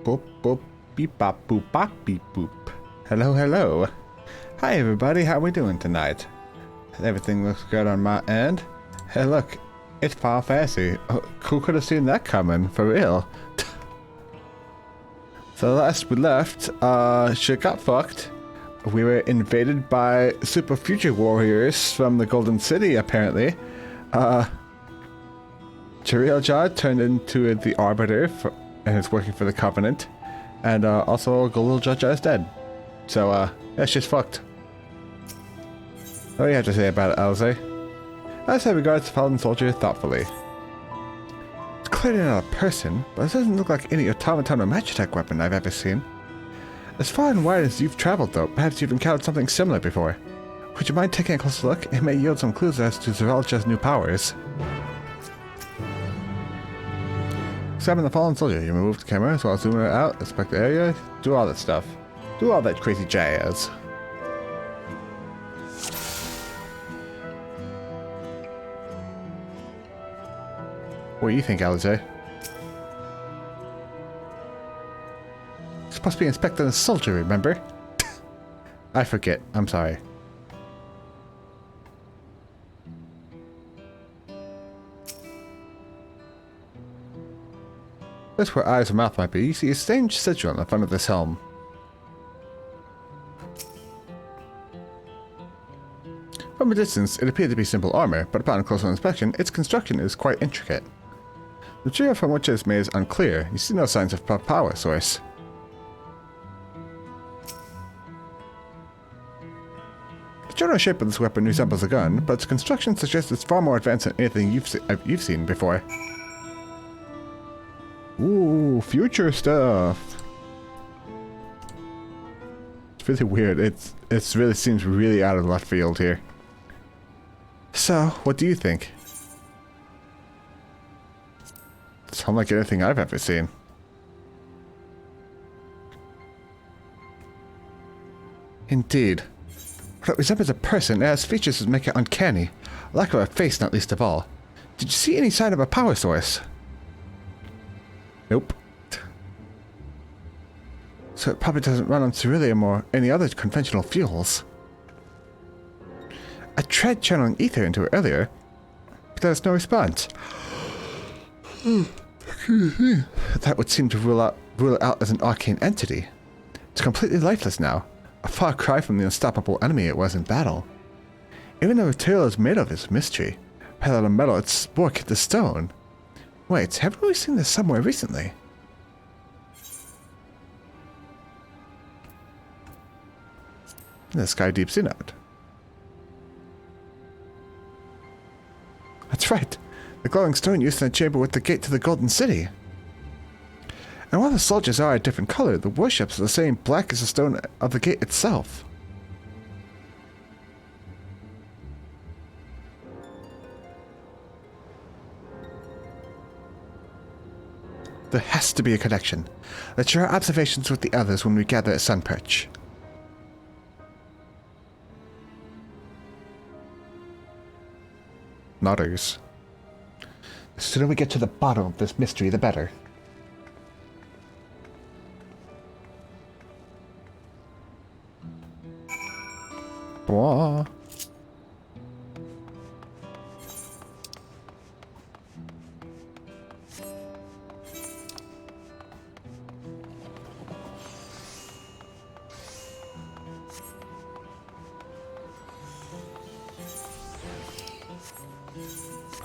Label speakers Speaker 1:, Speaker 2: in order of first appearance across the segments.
Speaker 1: Boop, boop, beep, bop, boop, bop, beep, boop. Hello, hello. Hi, everybody. How we doing tonight? Everything looks good on my end. Hey, look. It's Final Fantasy. Oh, who could have seen that coming? For real. So last we left, shit got fucked. We were invaded by super future warriors from the Golden City, apparently. Chiriel turned into the Arbiter and is working for the Covenant. And also Golden Jaja is dead. So that's just fucked. What do you have to say about it, Alize? Alize regards the fallen soldier thoughtfully. It's clearly not a person, but it doesn't look like any automaton or magitech weapon I've ever seen. As far and wide as you've traveled, though, perhaps you've encountered something similar before. Would you mind taking a closer look? It may yield some clues as to Zeralja's new powers. Examine the fallen soldier. You move the camera as well as zoom it out, inspect the area, do all that stuff. Do all that crazy jazz. What do you think, Alize? You're supposed to be inspecting a soldier, remember? I forget. I'm sorry. That's where eyes and mouth might be. You see a strange sigil on the front of this helm. From a distance, it appeared to be simple armor, but upon closer inspection, its construction is quite intricate. The material from which it is made is unclear. You see no signs of power source. The general shape of this weapon resembles a gun, but its construction suggests it's far more advanced than anything you've seen before. Ooh, future stuff. It's really weird. It really seems really out of left field here. So, what do you think? It's unlike anything I've ever seen. Indeed. What it resembles a person, it has features that make it uncanny. A lack of a face, not least of all. Did you see any sign of a power source? Nope. So it probably doesn't run on ceruleum or any other conventional fuels. I tried channeling ether into it earlier, but there's no response. That would seem to rule it out as an arcane entity. It's completely lifeless now, a far cry from the unstoppable enemy it was in battle. Even the material is made of is a mystery. Rather than metal, its spore hit the stone. Wait, haven't we seen this somewhere recently? The Sky Deep Sea Node. That's right. The glowing stone used in the chamber with the gate to the Golden City. And while the soldiers are a different color, the warships are the same black as the stone of the gate itself. There has to be a connection. Let's share our observations with the others when we gather at Sunperch. Nodders. The sooner we get to the bottom of this mystery, the better. Blah.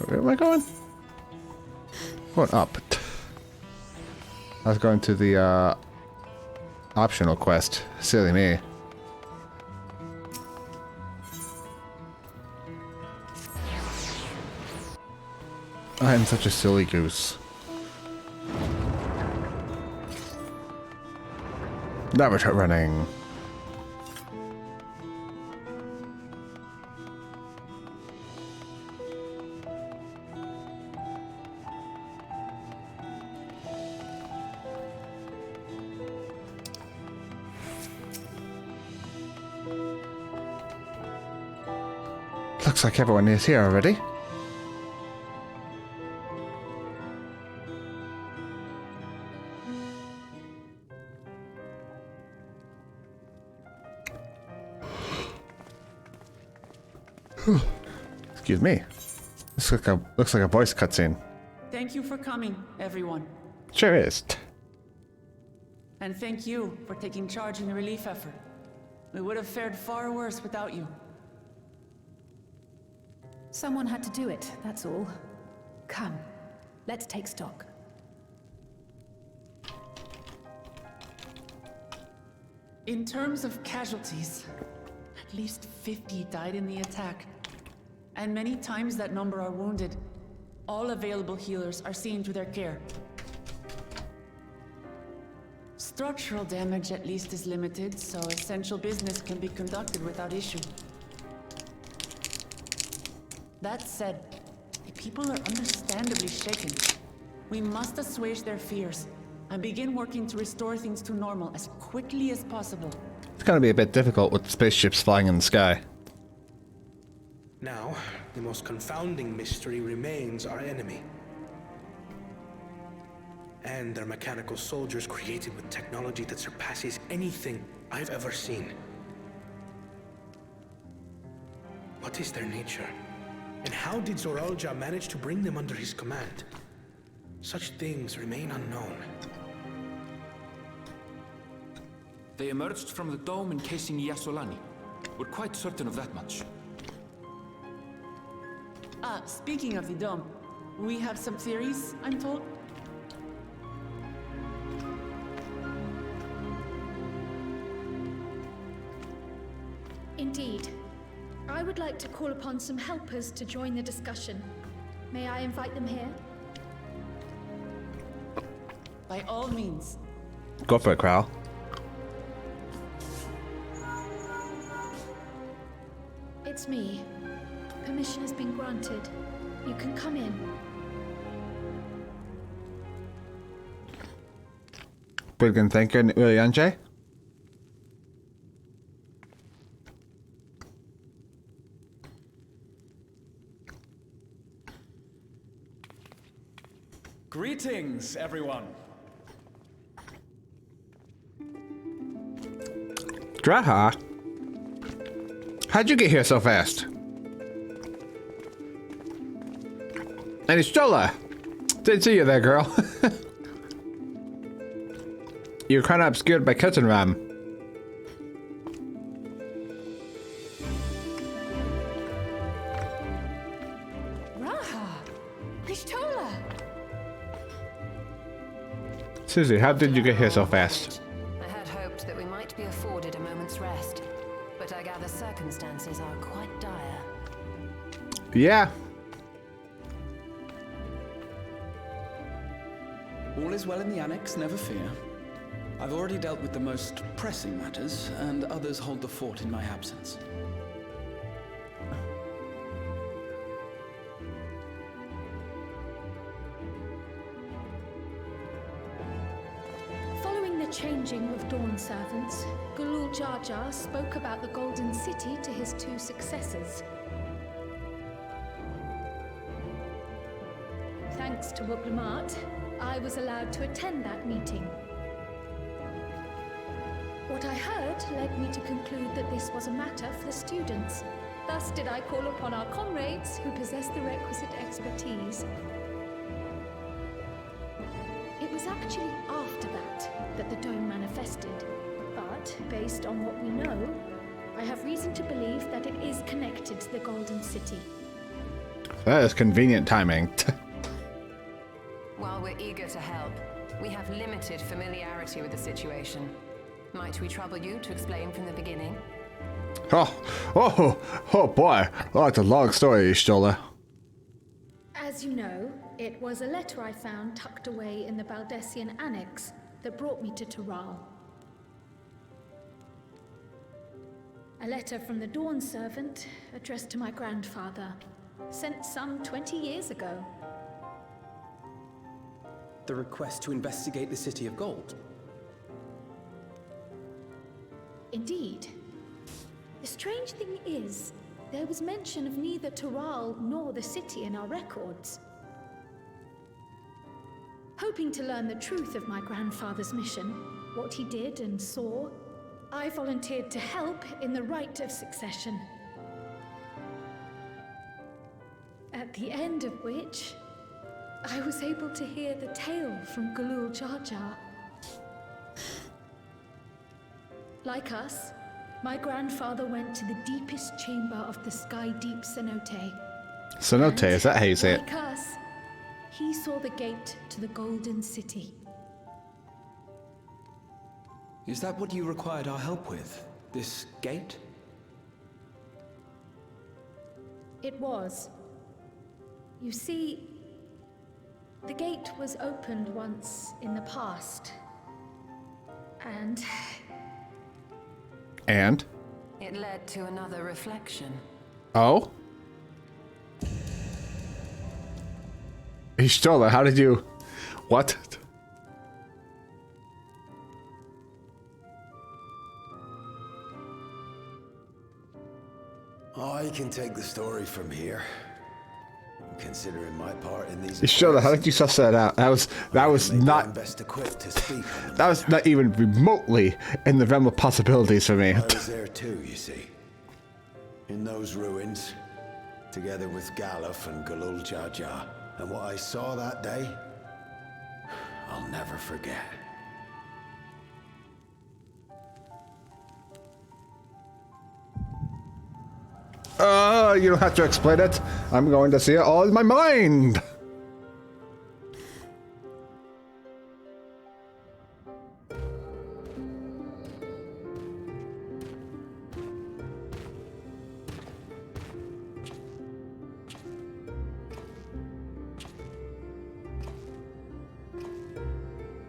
Speaker 1: Where am I going? Going up. I was going to the optional quest. Silly me. I am such a silly goose. Never try running. Looks like everyone is here already. Excuse me. This looks like a voice cutscene.
Speaker 2: Thank you for coming, everyone.
Speaker 1: Sure is.
Speaker 2: And thank you for taking charge in the relief effort. We would have fared far worse without you.
Speaker 3: Someone had to do it, that's all. Come, let's take stock.
Speaker 2: In terms of casualties, at least 50 died in the attack. And many times that number are wounded. All available healers are seen to their care. Structural damage at least is limited, so essential business can be conducted without issue. That said, the people are understandably shaken. We must assuage their fears and begin working to restore things to normal as quickly as possible.
Speaker 1: It's gonna be a bit difficult with spaceships flying in the sky.
Speaker 4: Now, the most confounding mystery remains our enemy. And their mechanical soldiers created with technology that surpasses anything I've ever seen. What is their nature? And how did Zoralja manage to bring them under his command? Such things remain unknown.
Speaker 5: They emerged from the dome encasing Yasolani. We're quite certain of that much.
Speaker 2: Speaking of the dome, we have some theories, I'm told.
Speaker 6: Indeed. I would like to call upon some helpers to join the discussion. May I invite them here?
Speaker 2: By all means.
Speaker 1: Go for it, Crow.
Speaker 6: It's me. Permission has been granted. You can come in.
Speaker 1: Brilliant, thank you, Urianje.
Speaker 7: Greetings, everyone.
Speaker 1: Draha? How'd you get here so fast? And it's Jola. Didn't see you there, girl. You're kind of obscured by Cousin Ram.
Speaker 3: Raha! Ishtola!
Speaker 1: Susie, how did you get here so fast?
Speaker 3: I had hoped that we might be afforded a moment's rest, but I gather circumstances are quite dire.
Speaker 1: Yeah.
Speaker 7: All is well in the annex, never fear. I've already dealt with the most pressing matters, and others hold the fort in my absence.
Speaker 6: Following the changing of Dawn servants, Gulul Jar Jar spoke about the Golden City to his two successors. Thanks to Wuglamat, I was allowed to attend that meeting. What I heard led me to conclude that this was a matter for the students. Thus did I call upon our comrades who possess the requisite expertise. It was actually after that the dome manifested. But, based on what we know, I have reason to believe that it is connected to the Golden City.
Speaker 1: That is convenient timing.
Speaker 3: While we're eager to help, we have limited familiarity with the situation. Might we trouble you to explain from the beginning?
Speaker 1: Oh boy. Oh, it's a long story, Ishtola.
Speaker 6: As you know, it was a letter I found tucked away in the Baldessian annex that brought me to Taral. A letter from the Dawn servant addressed to my grandfather, sent some 20 years ago.
Speaker 7: The request to investigate the City of Gold.
Speaker 6: Indeed. The strange thing is, there was mention of neither Taral nor the city in our records. Hoping to learn the truth of my grandfather's mission, what he did and saw, I volunteered to help in the rite of succession. At the end of which, I was able to hear the tale from Galul Jar Jar. Like us, my grandfather went to the deepest chamber of the sky deep cenote.
Speaker 1: Cenote, is that how you say it?
Speaker 6: Like us, he saw the gate to the Golden City.
Speaker 7: Is that what you required our help with? This gate?
Speaker 6: It was. You see, the gate was opened once in the past. And
Speaker 3: It led to another reflection.
Speaker 1: Oh? You stole it. How did you... What?
Speaker 8: I can take the story from here. Considering my part in these...
Speaker 1: You stole it. How did you suss that out? That was not...
Speaker 8: best equipped to speak on
Speaker 1: That was not even remotely in the realm of possibilities for me.
Speaker 8: I was there too, you see. In those ruins, together with Galuf and Galul Jar Jar. And what I saw that day, I'll never forget.
Speaker 1: You don't have to explain it. I'm going to see it all in my mind.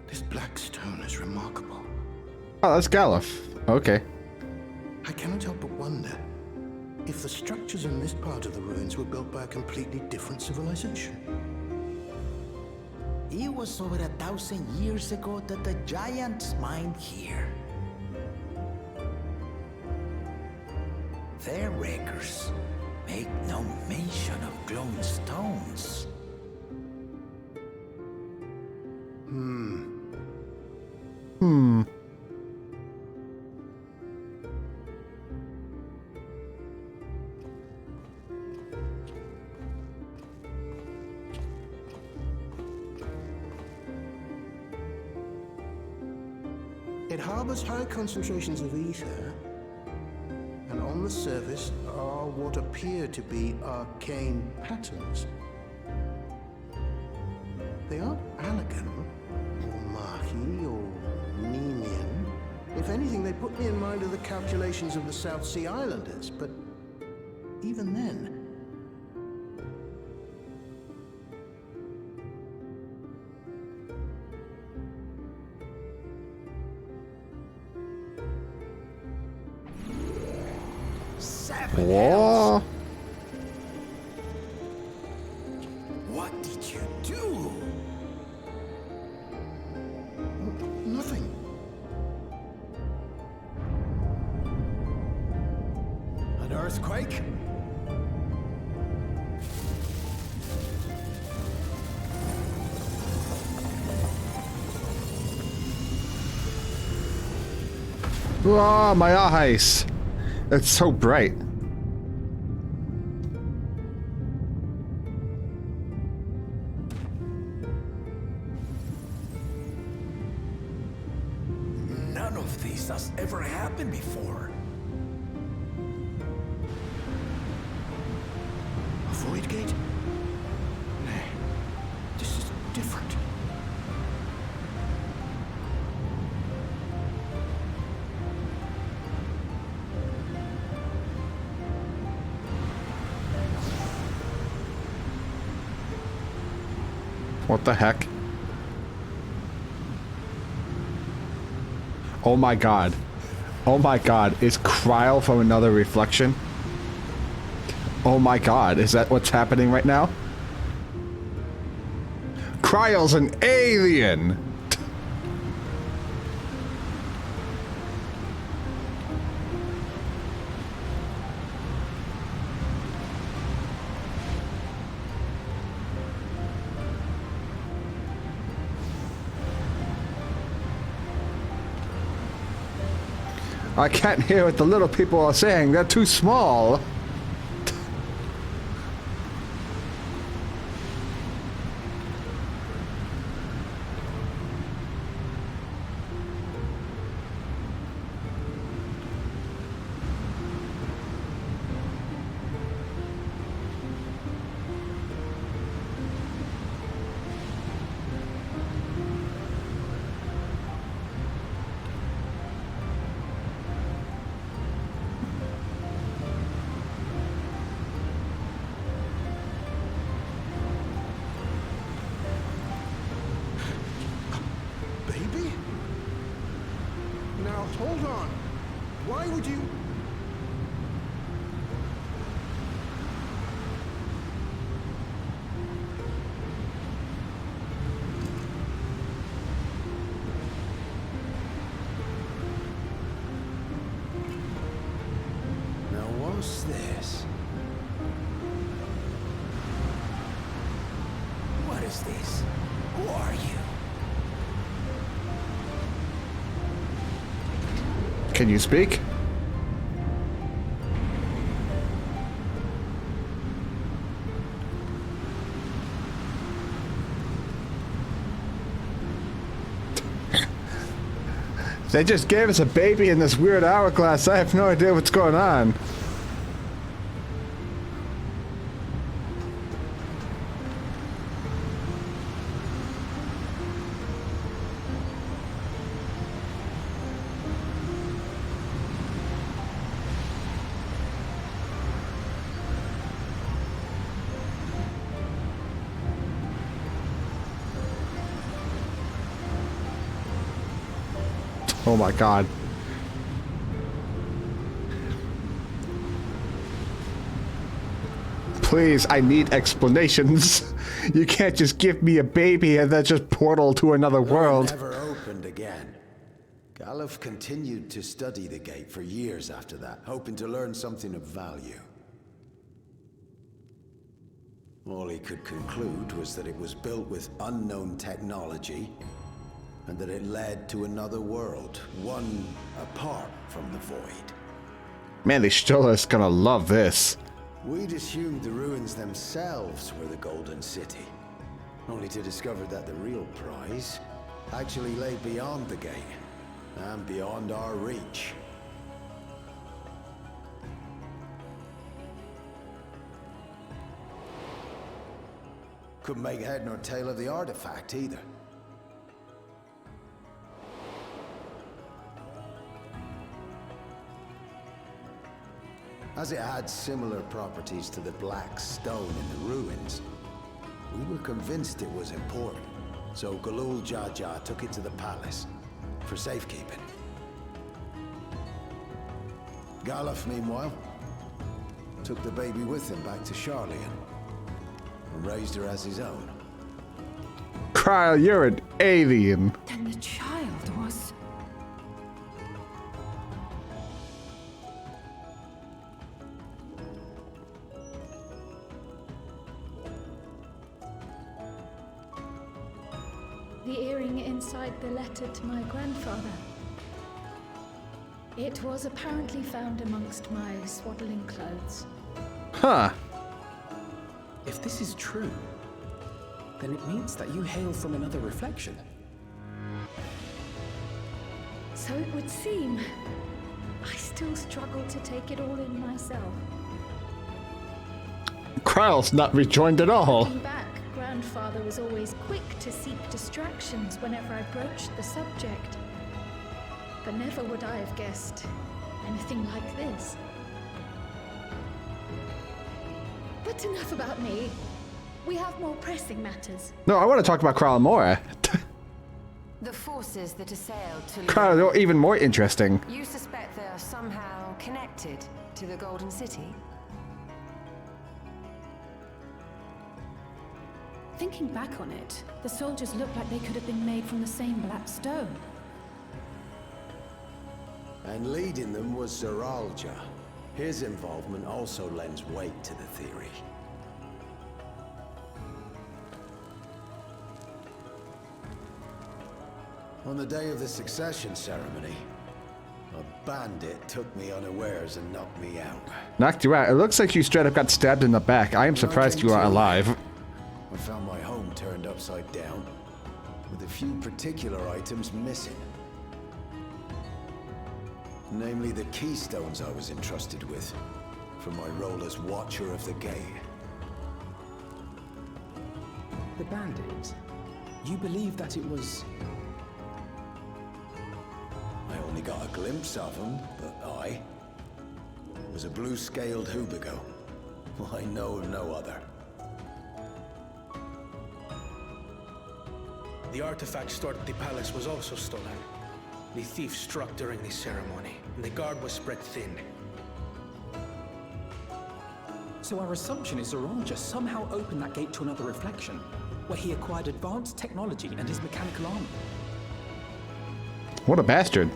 Speaker 4: This black stone is remarkable.
Speaker 1: Oh, that's Galuf. Okay.
Speaker 4: I cannot help but wonder if the structures in this part of the ruins were built by a completely different civilization.
Speaker 9: It was over 1,000 years ago that the giants mined here. Their records make no mention of glowing stones.
Speaker 4: It harbors high concentrations of ether, and on the surface are what appear to be arcane patterns. They aren't Allegan, or Mahi, or Nemian. If anything, they put me in mind of the calculations of the South Sea Islanders, but even then...
Speaker 1: Whoa.
Speaker 9: What did you do?
Speaker 4: Nothing.
Speaker 8: An earthquake?
Speaker 1: Oh, my eyes. It's so bright.
Speaker 9: None of this has ever happened before.
Speaker 4: A void gate? Nay, this is different.
Speaker 1: What the heck? Oh my god. Oh my god. Is Kryl from another reflection? Oh my god. Is that what's happening right now? Kryl's an alien! I can't hear what the little people are saying. They're too small.
Speaker 4: hold on. Why would you...
Speaker 8: Now what's this?
Speaker 9: What is this? Who are you?
Speaker 1: Can you speak? They just gave us a baby in this weird hourglass. I have no idea what's going on. Oh my god. Please, I need explanations. You can't just give me a baby and then just portal to another world.
Speaker 8: Never opened again. Galuf continued to study the gate for years after that, hoping to learn something of value. All he could conclude was that it was built with unknown technology, and that it led to another world, one apart from the Void.
Speaker 1: Man, the Stolas gonna love this.
Speaker 8: We'd assumed the ruins themselves were the Golden City, only to discover that the real prize actually lay beyond the gate, and beyond our reach. Couldn't make head nor tail of the artifact either. As it had similar properties to the black stone in the ruins, we were convinced it was important, so Galul Jaja took it to the palace for safekeeping. Galuf, meanwhile, took the baby with him back to Charlian and raised her as his own.
Speaker 1: Kyle, you're an alien.
Speaker 3: Then the child was...
Speaker 6: The earring inside the letter to my grandfather. It was apparently found amongst my swaddling clothes.
Speaker 1: Huh.
Speaker 7: If this is true, then it means that you hail from another reflection.
Speaker 6: So it would seem. I still struggle to take it all in myself.
Speaker 1: Kryle's not rejoined at all.
Speaker 6: Looking back, grandfather was always quick to seek distractions whenever I broached the subject. But never would I have guessed anything like this. But enough about me. We have more pressing matters.
Speaker 1: No, I want to talk about Kryle more.
Speaker 3: The forces that assailed
Speaker 1: Kryle, you're even more interesting.
Speaker 3: You suspect they are somehow connected to the Golden City?
Speaker 10: Thinking back on it, the soldiers look like they could have been made from the same black stone.
Speaker 8: And leading them was Zeralja. His involvement also lends weight to the theory. On the day of the succession ceremony, a bandit took me unawares and knocked me out.
Speaker 1: Knocked you out. It looks like you straight up got stabbed in the back. I am surprised you are alive.
Speaker 8: I found my home turned upside down, with a few particular items missing. Namely the keystones I was entrusted with, for my role as Watcher of the Gate.
Speaker 7: The bandit? You believe that it was...
Speaker 8: I only got a glimpse of him, but it was a blue-scaled Hubigo. I know of no other.
Speaker 11: The artifact stored at the palace was also stolen. The thief struck during the ceremony, and the guard was spread thin.
Speaker 12: So our assumption is Zoranja somehow opened that gate to another reflection, where he acquired advanced technology and his mechanical armor.
Speaker 1: What a bastard.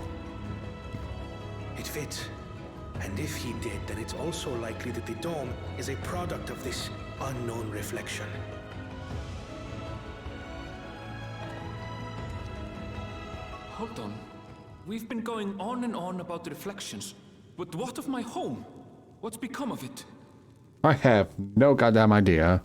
Speaker 11: It fits. And if he did, then it's also likely that the dome is a product of this unknown reflection.
Speaker 5: Hold on. We've been going on and on about the reflections. But what of my home? What's become of it?
Speaker 1: I have no goddamn idea.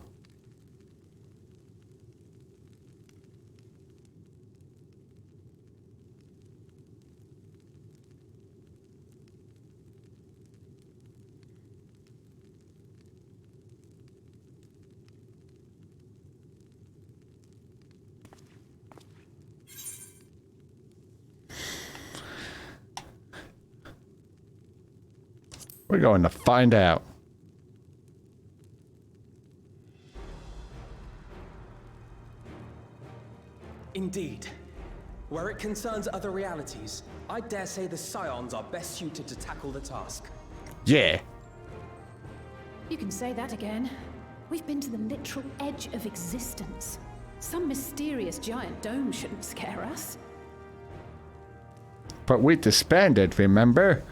Speaker 1: We're going to find out.
Speaker 12: Indeed. Where it concerns other realities, I dare say the Scions are best suited to tackle the task.
Speaker 1: Yeah.
Speaker 10: You can say that again. We've been to the literal edge of existence. Some mysterious giant dome shouldn't scare us.
Speaker 1: But we disbanded, remember?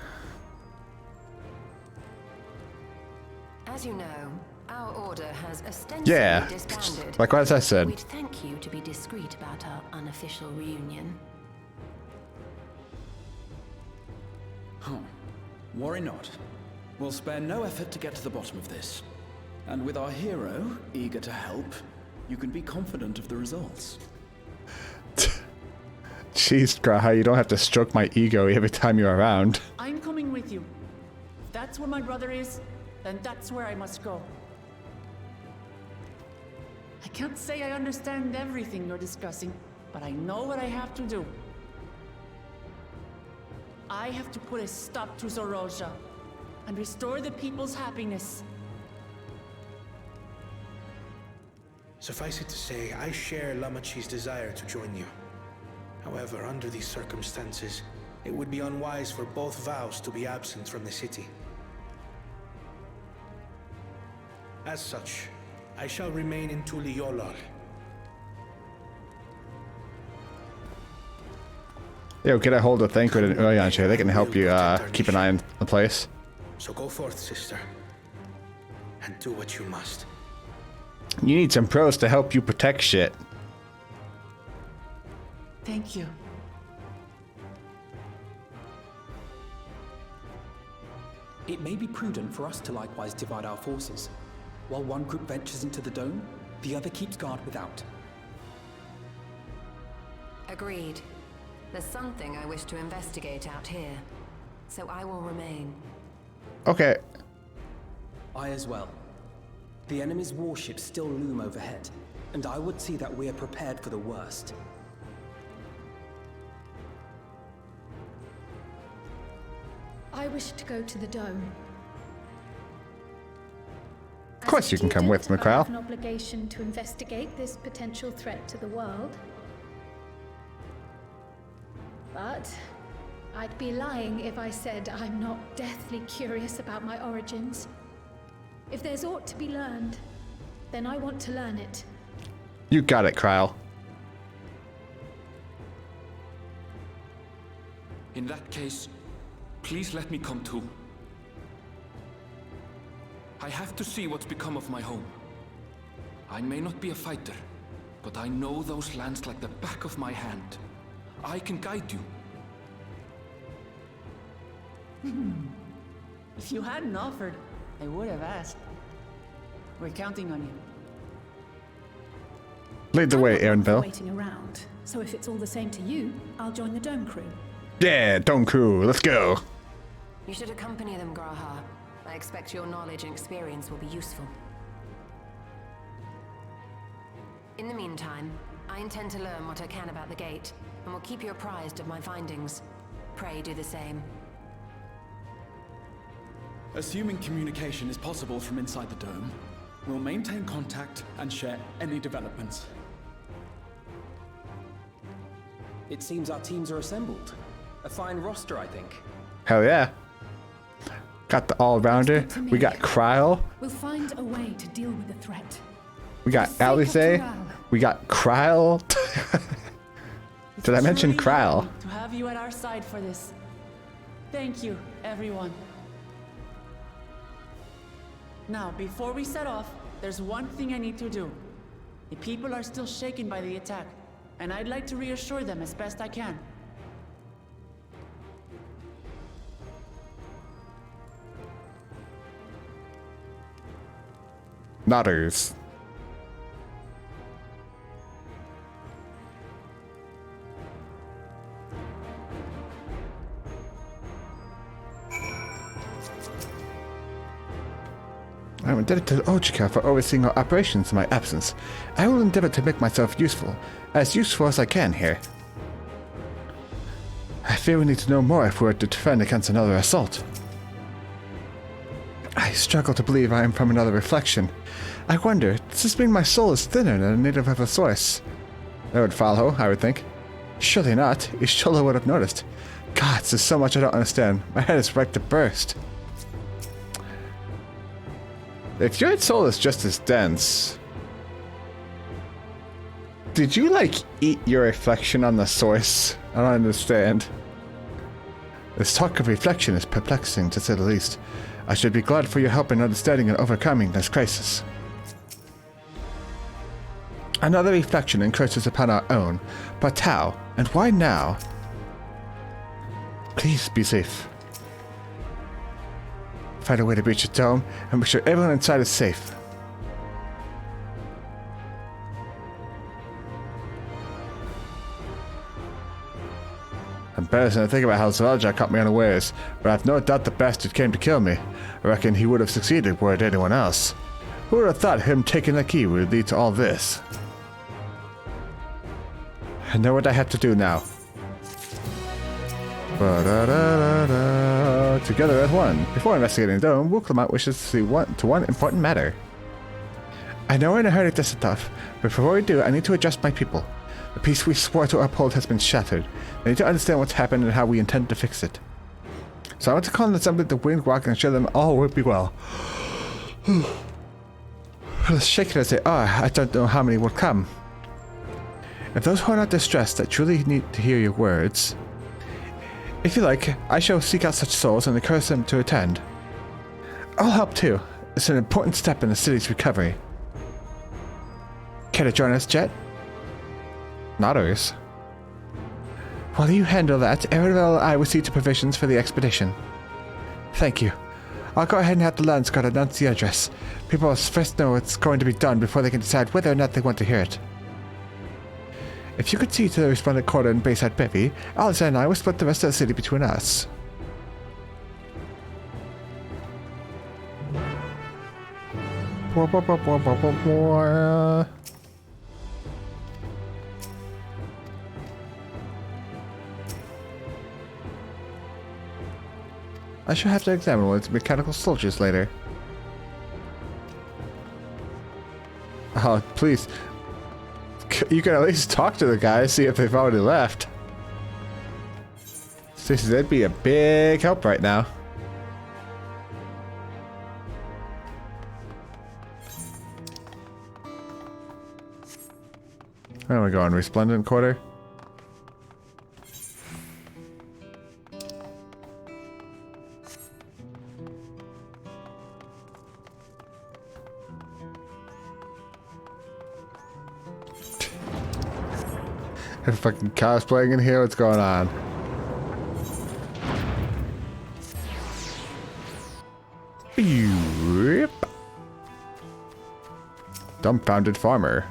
Speaker 3: As you know, our order has ostensibly disbanded.
Speaker 1: Like as I said.
Speaker 3: We'd thank you to be discreet about our unofficial reunion.
Speaker 7: Huh. Worry not. We'll spare no effort to get to the bottom of this. And with our hero eager to help, you can be confident of the results.
Speaker 1: Jeez, Graha, you don't have to stroke my ego every time you're around.
Speaker 2: I'm coming with you. If that's where my brother is, then that's where I must go. I can't say I understand everything you're discussing, but I know what I have to do. I have to put a stop to Zoranja and restore the people's happiness.
Speaker 11: Suffice it to say, I share Lamachi's desire to join you. However, under these circumstances, it would be unwise for both vows to be absent from the city. As such, I shall remain in Tuliolal.
Speaker 1: Yo, get a hold of Thancred and Uryanche. They can help you keep an eye on the place.
Speaker 11: So go forth, sister, and do what you must.
Speaker 1: You need some pros to help you protect shit.
Speaker 2: Thank you.
Speaker 12: It may be prudent for us to likewise divide our forces. While one group ventures into the dome, the other keeps guard without.
Speaker 3: Agreed. There's something I wish to investigate out here, so I will remain.
Speaker 1: Okay.
Speaker 12: I as well. The enemy's warships still loom overhead, and I would see that we are prepared for the worst.
Speaker 6: I wish to go to the dome.
Speaker 1: Of course you can come with me,
Speaker 6: I have
Speaker 1: Krau.
Speaker 6: an obligation to investigate this potential threat to the world. But I'd be lying if I said I'm not deathly curious about my origins. If there's aught to be learned, then I want to learn it.
Speaker 1: You got it, Krau.
Speaker 5: In that case, please let me come too. I have to see what's become of my home. I may not be a fighter, but I know those lands like the back of my hand. I can guide you.
Speaker 2: If you hadn't offered, I would have asked. We're counting on you.
Speaker 1: Lead the way,
Speaker 10: I'm not
Speaker 1: Aaronville.
Speaker 10: waiting around, so if it's all the same to you, I'll join the dome crew.
Speaker 1: Yeah, Dome Crew, let's go.
Speaker 3: You should accompany them, Graha. I expect your knowledge and experience will be useful. In the meantime, I intend to learn what I can about the gate, and will keep you apprised of my findings. Pray do the same.
Speaker 7: Assuming communication is possible from inside the dome, we'll maintain contact and share any developments.
Speaker 12: It seems our teams are assembled. A fine roster, I think.
Speaker 1: Hell yeah. Got the all-rounder. We got Kryl.
Speaker 10: We'll find a way to deal with the threat.
Speaker 1: We got Alice. We got Kryl. Did I mention Kryl?
Speaker 2: To have you at our side for this. Thank you, everyone. Now, before we set off, there's one thing I need to do. The people are still shaken by the attack, and I'd like to reassure them as best I can.
Speaker 1: Nodders. I'm indebted to Ojika for overseeing our operations in my absence. I will endeavor to make myself useful as I can here. I fear we need to know more if we are to defend against another assault. I struggle to believe I am from another reflection. I wonder, does this mean my soul is thinner than a native of a source? That would follow, I would think. Surely not. Ishola would have noticed. God, there's so much I don't understand. My head is ripe to burst. If your soul is just as dense, did you, like, eat your reflection on the source? I don't understand. This talk of reflection is perplexing, to say the least. I should be glad for your help in understanding and overcoming this crisis. Another reflection encroaches upon our own. But how? And why now? Please be safe. Find a way to breach the dome and make sure everyone inside is safe. Embarrassing to think about how Zvalja caught me unawares, but I've no doubt the bastard came to kill me. I reckon he would have succeeded were it anyone else. Who would have thought him taking the key would lead to all this? I know what I have to do now. Together as one. Before investigating the dome, Wuklamot wishes to see one important matter. I know we're in a hurry to set off, but before we do, I need to adjust my people. The peace we swore to uphold has been shattered. I need to understand what's happened and how we intend to fix it. So I want to call an assembly to Windwalk and show them all will be well. As shaken as they are, I don't know how many will come. If those who are not distressed that truly need to hear your words, if you like, I shall seek out such souls and encourage them to attend. I'll help too. It's an important step in the city's recovery. Care to join us, Jet? Nodders. While you handle that, Eridel and I will see to provisions for the expedition. Thank you. I'll go ahead and have the Lands Guard announce the address. People must first know what's going to be done before they can decide whether or not they want to hear it. If you could see to the respondent quarter in Bayside Bevy, Alice and I will split the rest of the city between us. I shall have to examine one of the mechanical soldiers later. Oh, please. You can at least talk to the guys, see if they've already left. Stacey, that'd be a big help right now. Where are we going? Resplendent Quarter? There's fucking cosplaying in here. What's going on? Yep. Dumbfounded farmer.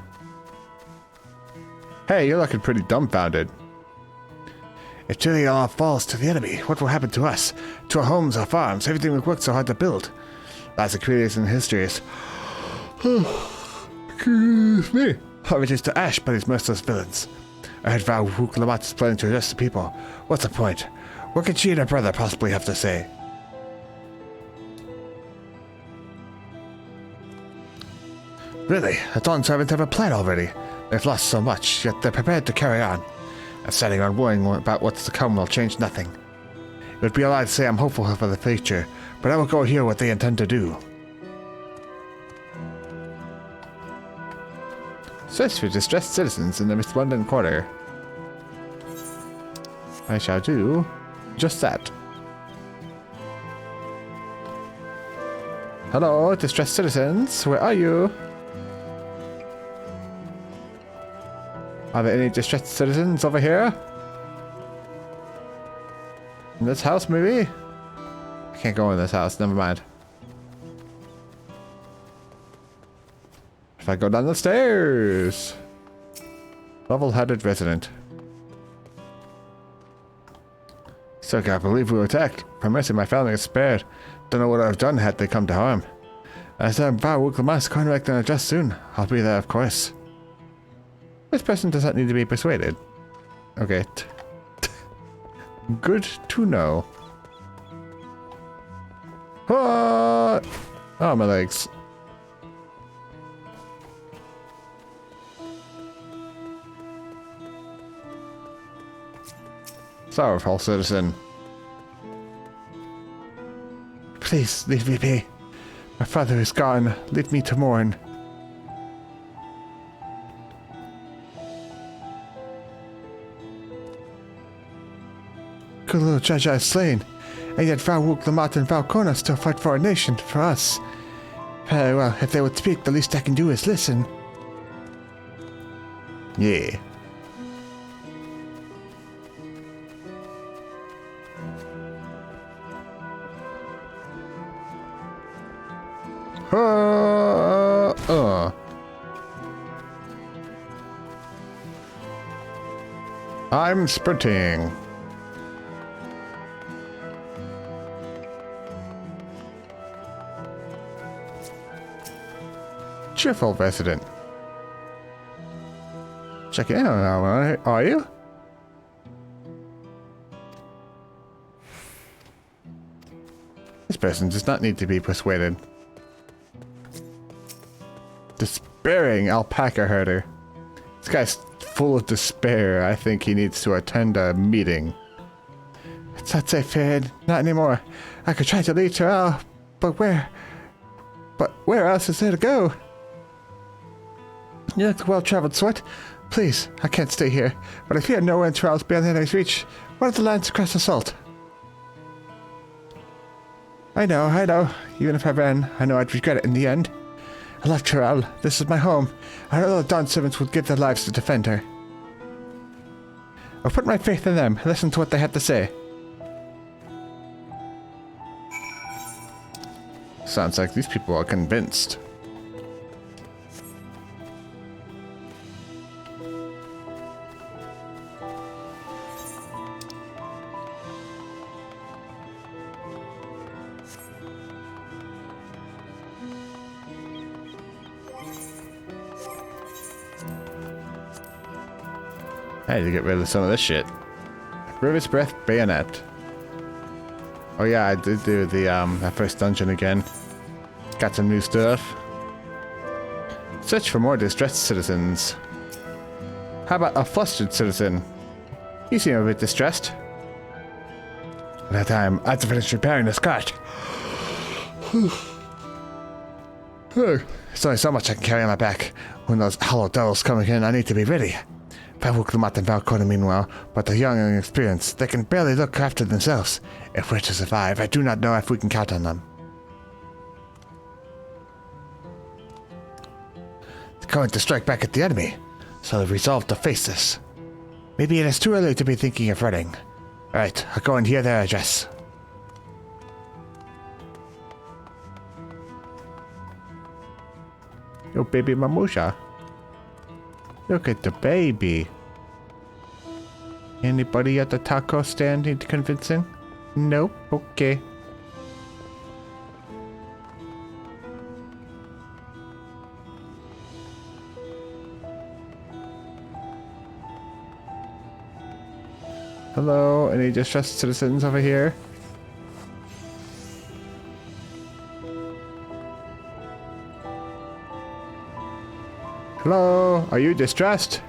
Speaker 1: Hey, you're looking pretty dumbfounded. If truly all falls to the enemy, what will happen to us? To our homes, our farms, everything we've worked so hard to build? Lots of creators and histories. Excuse me. How reduced to ash by these merciless villains. I heard Val Wuklamot is planning to arrest the people. What's the point? What could she and her brother possibly have to say? Really? The Dawn Servants have a plan already. They've lost so much, yet they're prepared to carry on. Setting on worrying about what's to come will change nothing. It would be a lie to say I'm hopeful for the future, but I will go hear what they intend to do. Search for distressed citizens in the East London quarter. I shall do just that. Hello, distressed citizens, where are you? Are there any distressed citizens over here? In this house, maybe? I can't go in this house, never mind. If I go down the stairs. Level-headed resident. Still can't believe we were attacked. For mercy, my family is spared. Don't know what I've done had they come to harm. As I'm Baruch Lamas, contact and adjust soon. I'll be there, of course. This person does not need to be persuaded. Okay. Good to know. What? Oh, my legs. Sorrowful citizen. Please, leave me be. My father is gone. Leave me to mourn. Good little Jaja is slain, and yet Valwook, Lamat, and Valkona still fight for our nation, for us. Very well, if they would speak, the least I can do is listen. Yeah. I'm sprinting. Cheerful resident. Checking in on are you? This person does not need to be persuaded. Despairing alpaca herder. This guy's full of despair. I think he needs to attend a meeting. It's not safe here, not anymore. I could try to lead Terrell, but where? But where else is there to go? You look a well-traveled sort. Please, I can't stay here, but I fear nowhere in Terrell's beyond the enemy's reach. What are the lands across the salt? I know. Even if I ran, I know I'd regret it in the end. I love Terrell. This is my home. I know the Dawn servants would give their lives to defend her. I'll put my faith in them and listen to what they have to say. Sounds like these people are convinced. I need to get rid of some of this shit. River's Breath Bayonet. Oh yeah, I did do the that first dungeon again. Got some new stuff. Search for more distressed citizens. How about a flustered citizen? You seem a bit distressed. At that time, I had to finish repairing this cart. There's only so much I can carry on my back. When those hollow devils coming in, I need to be ready. Valwook, Lamat, and Valkona, meanwhile, but they're young and inexperienced. They can barely look after themselves. If we're to survive, I do not know if we can count on them. They're going to strike back at the enemy, so they've resolved to face this. Maybe it is too early to be thinking of running. Alright, I'll go and hear their address. Yo, baby Mamusha. Look at the baby. Anybody at the taco stand need convincing? Nope. Okay. Hello, any distressed citizens over here? Hello, are you distressed?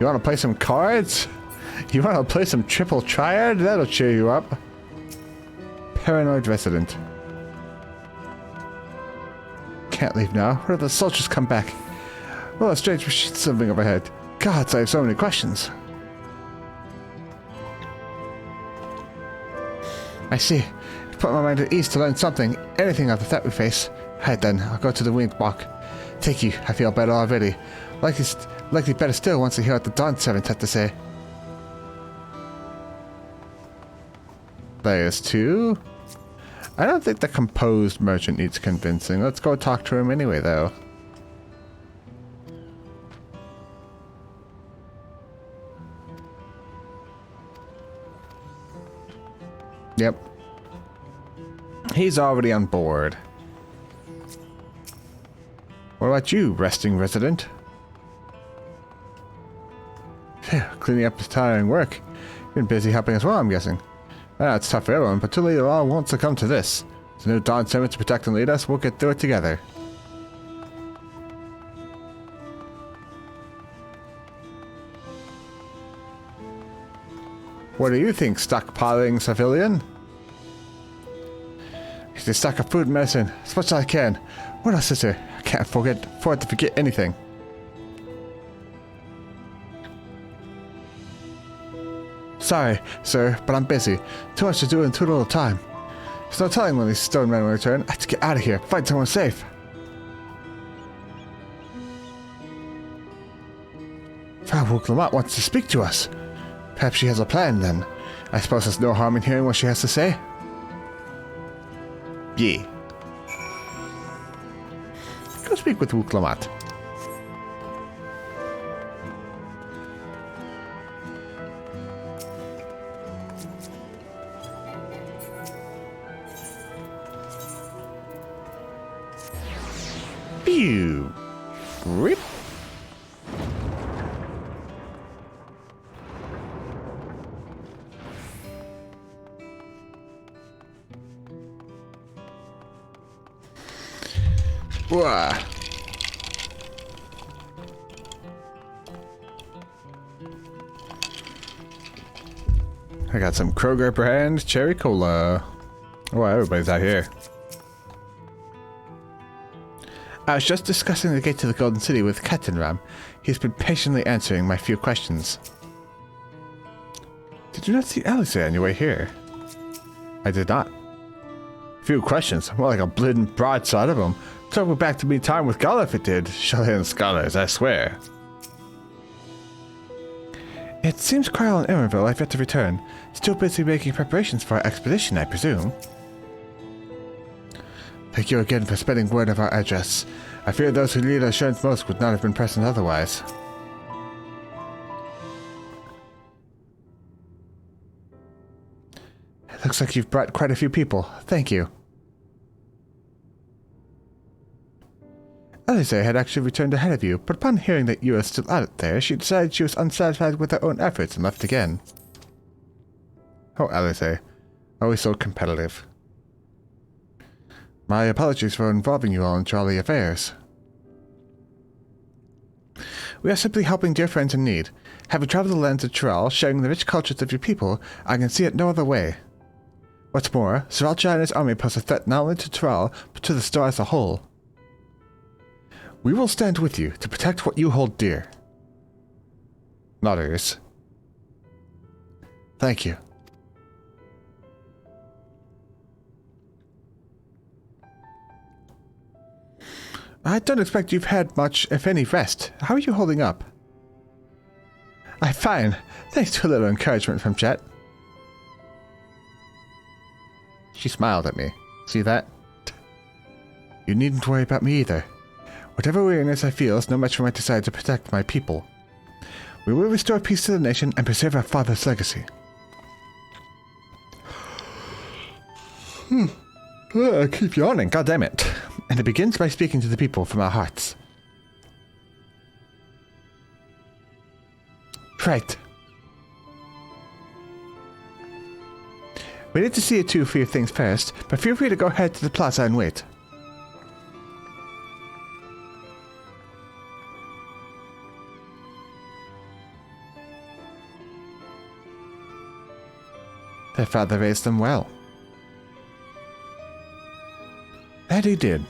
Speaker 1: You want to play some cards? You want to play some triple triad? That'll cheer you up. Paranoid resident. Can't leave now. Where did the soldiers come back? Well, a strange machine swimming overhead. Gods, I have so many questions. I see. You put my mind at ease to learn something, anything of the threat we face. Right then, I'll go to the winged walk. Thank you, I feel better already. Likely better still once I hear what the Dawn Servants have to say. There's two. I don't think the composed merchant needs convincing. Let's go talk to him anyway, though. Yep. He's already on board. What about you, resting resident? Phew, cleaning up is tiring work. You've been busy helping as well, I'm guessing. It's tough for everyone, but too all won't succumb to this. There's no Dawn Servant to protect and lead us. We'll get through it together. What do you think, stockpiling civilian? He's stock of food and medicine, as much as I can. What else is there? I can't afford to forget anything. Sorry, sir, but I'm busy. Too much to do in too little time. There's no telling when these stone men will return. I have to get out of here, find someone safe. Frau Wuklamat wants to speak to us. Perhaps she has a plan, then. I suppose there's no harm in hearing what she has to say. Yeah. Go speak with Wuklamat. Pew! Rip! Wah. I got some Kroger brand cherry cola. Oh, everybody's out here. I was just discussing the gate to the Golden City with Captain Ram. He's been patiently answering my few questions. Did you not see Alice on your way here? I did not. Few questions, more like a bleeding broadside of them. Trouble back to me time with Gala if it did. Chilean scholars, I swear. It seems Kyle and Emerville have yet to return. Still busy making preparations for our expedition, I presume. Thank you again for spreading word of our address. I fear those who need assurance most would not have been present otherwise. It looks like you've brought quite a few people. Thank you. Alice had actually returned ahead of you, but upon hearing that you were still out there, she decided she was unsatisfied with her own efforts and left again. Oh, Alice, always so competitive. My apologies for involving you all in trolley affairs. We are simply helping dear friends in need. Having traveled the lands of Tyrell, sharing the rich cultures of your people, I can see it no other way. What's more, Sriracha and his army pose a threat not only to Tyrell, but to the star as a whole. We will stand with you to protect what you hold dear. Nodders. Thank you. I don't expect you've had much, if any, rest. How are you holding up? I'm fine, thanks to a little encouragement from Jet. She smiled at me. See that? You needn't worry about me either. Whatever weariness I feel is no match for my desire to protect my people. We will restore peace to the nation and preserve our father's legacy. I keep yawning, goddammit. And it begins by speaking to the people from our hearts. Right. We need to see you two for your things first, but feel free to go ahead to the plaza and wait. Their father raised them well. That he did.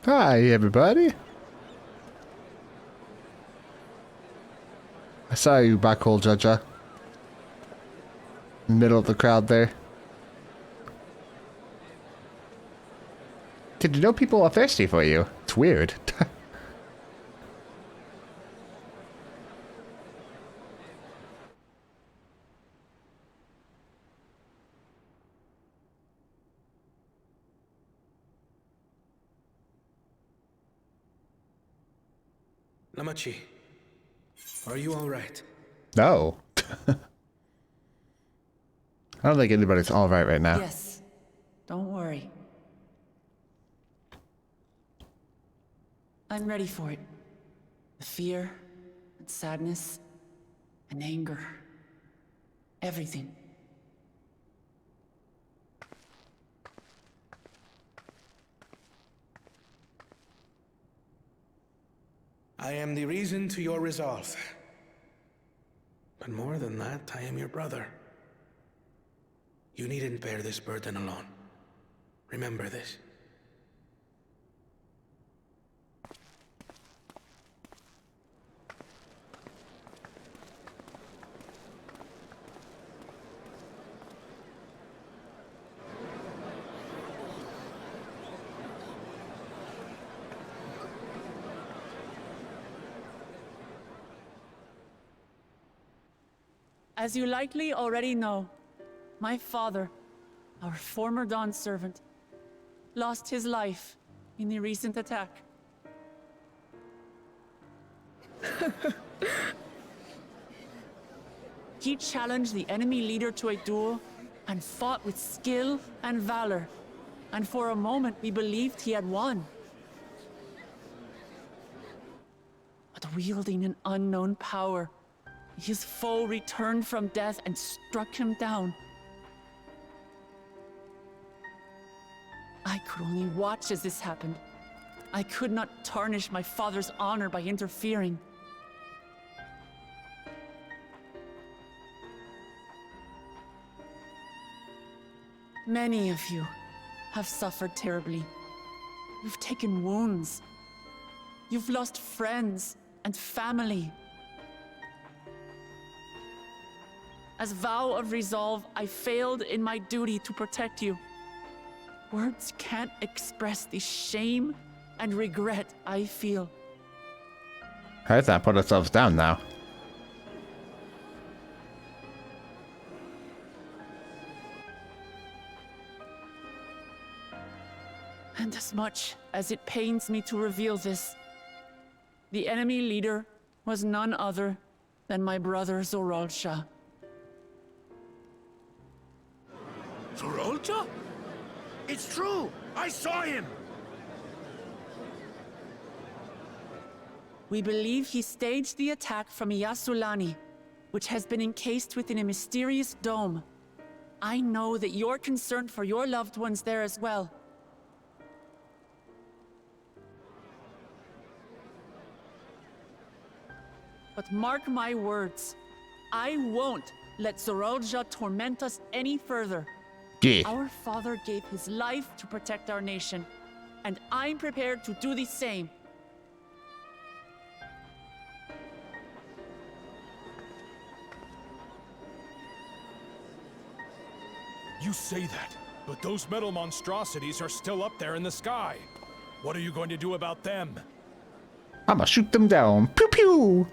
Speaker 1: Hi, everybody. I saw you, Backhole Jaja. Middle of the crowd there. Did you know people are thirsty for you? It's weird.
Speaker 11: Lamachi, are you all right?
Speaker 1: No. I don't think anybody's all right now.
Speaker 2: Yes. Don't worry. I'm ready for it. The fear, and sadness, and anger. Everything.
Speaker 11: I am the reason to your resolve. But more than that, I am your brother. You needn't bear this burden alone. Remember this.
Speaker 2: As you likely already know, my father, our former Dawn servant, lost his life in the recent attack. He challenged the enemy leader to a duel and fought with skill and valor, and for a moment we believed he had won. But wielding an unknown power, his foe returned from death and struck him down. I could only watch as this happened. I could not tarnish my father's honor by interfering. Many of you have suffered terribly. You've taken wounds. You've lost friends and family. As vow of resolve, I failed in my duty to protect you. Words can't express the shame and regret I feel.
Speaker 1: Let's not put ourselves down now.
Speaker 2: And as much as it pains me to reveal this, the enemy leader was none other than my brother Zorolcha.
Speaker 13: Zorolcha? It's true! I saw him!
Speaker 2: We believe he staged the attack from Yasulani, which has been encased within a mysterious dome. I know that you're concerned for your loved ones there as well. But mark my words, I won't let Zorolja torment us any further.
Speaker 1: Yeah.
Speaker 2: Our father gave his life to protect our nation, and I'm prepared to do the same.
Speaker 13: You say that, but those metal monstrosities are still up there in the sky. What are you going to do about them?
Speaker 1: I'ma shoot them down. Pew pew!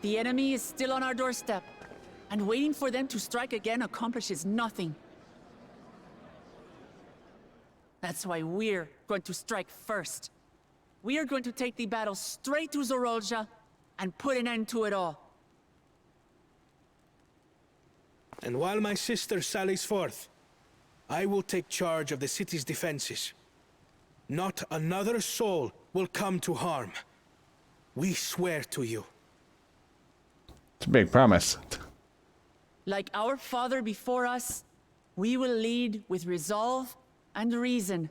Speaker 2: The enemy is still on our doorstep, and waiting for them to strike again accomplishes nothing. That's why we're going to strike first. We are going to take the battle straight to Zorolja and put an end to it all.
Speaker 11: And while my sister sallies forth, I will take charge of the city's defenses. Not another soul will come to harm. We swear to you.
Speaker 1: It's a big promise.
Speaker 2: Like our father before us, we will lead with resolve and reason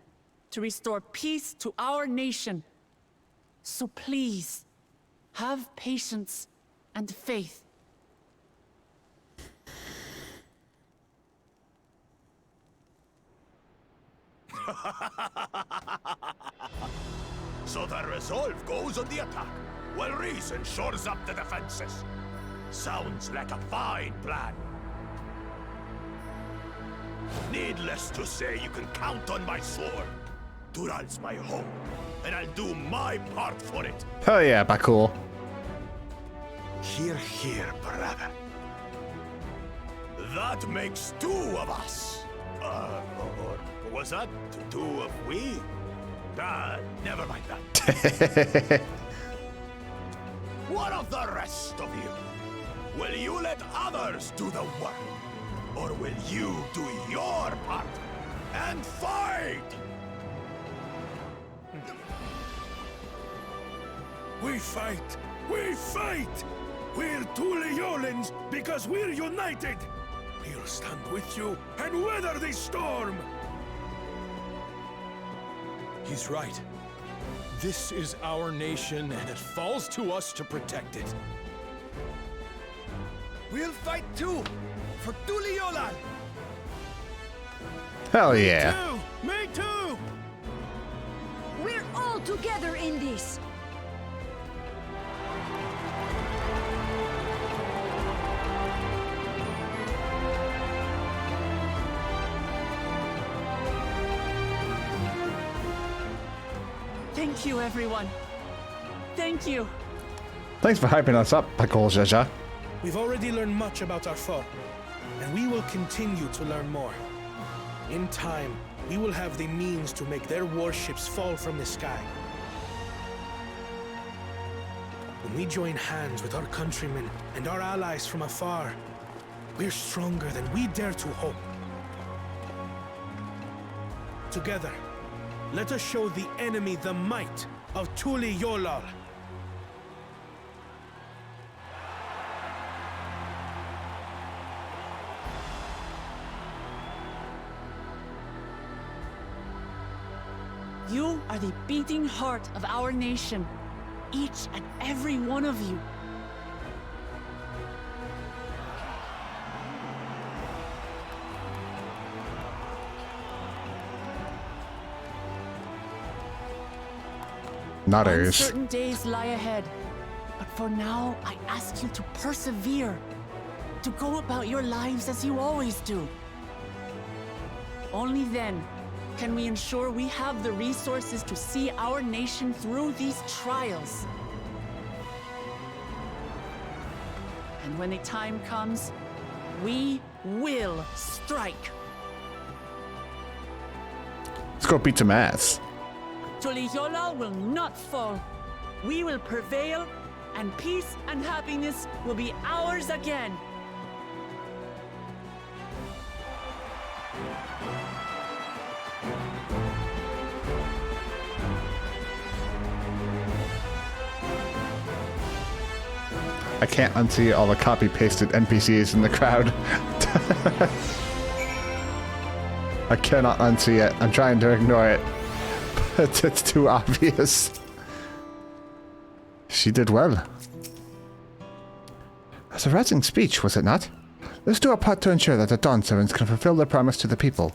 Speaker 2: to restore peace to our nation. So please, have patience and faith.
Speaker 14: So the resolve goes on the attack, while reason shores up the defenses. Sounds like a fine plan. Needless to say, you can count on my sword. Dural's my home, and I'll do my part for it.
Speaker 1: Hell yeah, Bakul.
Speaker 14: Hear, hear, brother. That makes two of us. Or was that two of we? Never mind that. What of the rest of you? Will you let others do the work? Or will you do your part and fight?
Speaker 11: We fight! We fight! We're Tuliolans because we're united! We'll stand with you and weather this storm!
Speaker 13: He's right. This is our nation, and it falls to us to protect it.
Speaker 14: We'll fight too! For Tuliolan!
Speaker 1: Hell yeah.
Speaker 11: Me too!
Speaker 15: We're all together in this!
Speaker 2: Thank you, everyone. Thank you.
Speaker 1: Thanks for hyping us up, Bakul Jaja.
Speaker 11: We've already learned much about our foe, and we will continue to learn more. In time, we will have the means to make their warships fall from the sky. When we join hands with our countrymen and our allies from afar, we're stronger than we dare to hope. Together, let us show the enemy the might of Tuliolal.
Speaker 2: You are the beating heart of our nation. Each and every one of you.
Speaker 1: Nutters.
Speaker 2: Uncertain days lie ahead. But for now, I ask you to persevere. To go about your lives as you always do. Only then can we ensure we have the resources to see our nation through these trials. And when the time comes, we will strike.
Speaker 1: Let's go beat some ass.
Speaker 2: Tuliyola will not fall. We will prevail, and peace and happiness will be ours again.
Speaker 1: I can't unsee all the copy-pasted NPCs in the crowd. I cannot unsee it. I'm trying to ignore it. But it's too obvious. She did well. It was a rousing speech, was it not? Let's do our part to ensure that the Dawn Servants can fulfill their promise to the people.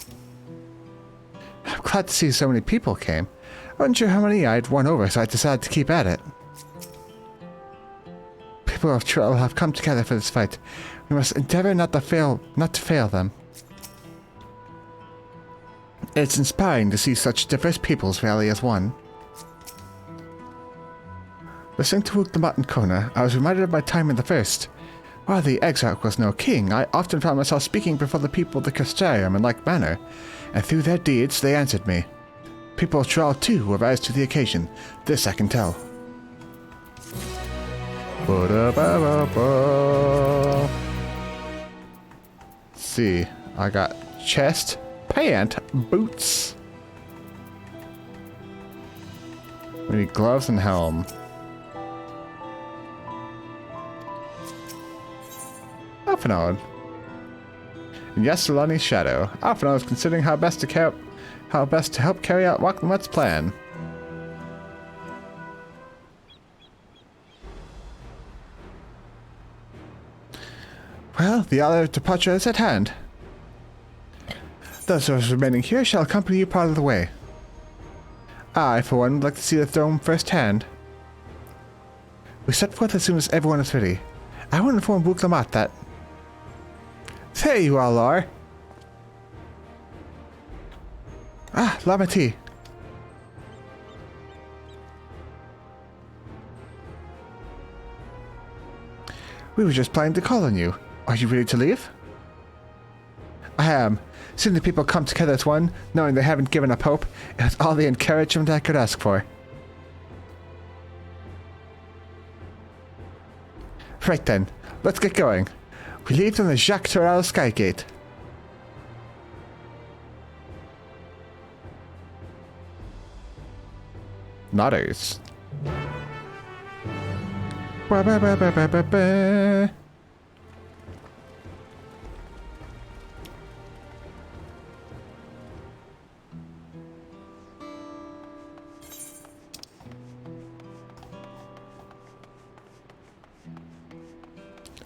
Speaker 1: I'm glad to see so many people came. I wasn't sure how many I'd won over, so I decided to keep at it. People of Trill have come together for this fight. We must endeavor not to fail them. It's inspiring to see such diverse peoples rally as one. Listening to Uknamat and Kona, I was reminded of my time in the First. While the Exarch was no king, I often found myself speaking before the people of the Castellium in like manner, and through their deeds they answered me. People of Trill too will rise to the occasion. This I can tell. see. I got chest, pant, boots. We need gloves and helm. Alphanod. And yes, Solani's shadow. Alphanod is considering how best to help carry out Wakmutt's plan. Well, the hour of departure is at hand. Those of us remaining here shall accompany you part of the way. I, for one, would like to see the throne firsthand. We set forth as soon as everyone is ready. I will inform Wuklamat that... There you all are! Ah, Lamati. We were just planning to call on you. Are you ready to leave? I am. Seeing the people come together as one, knowing they haven't given up hope, is all the encouragement I could ask for. Right then, let's get going. We leave from the Jacques Torel Skygate. Nodders. Ba ba ba ba ba ba ba.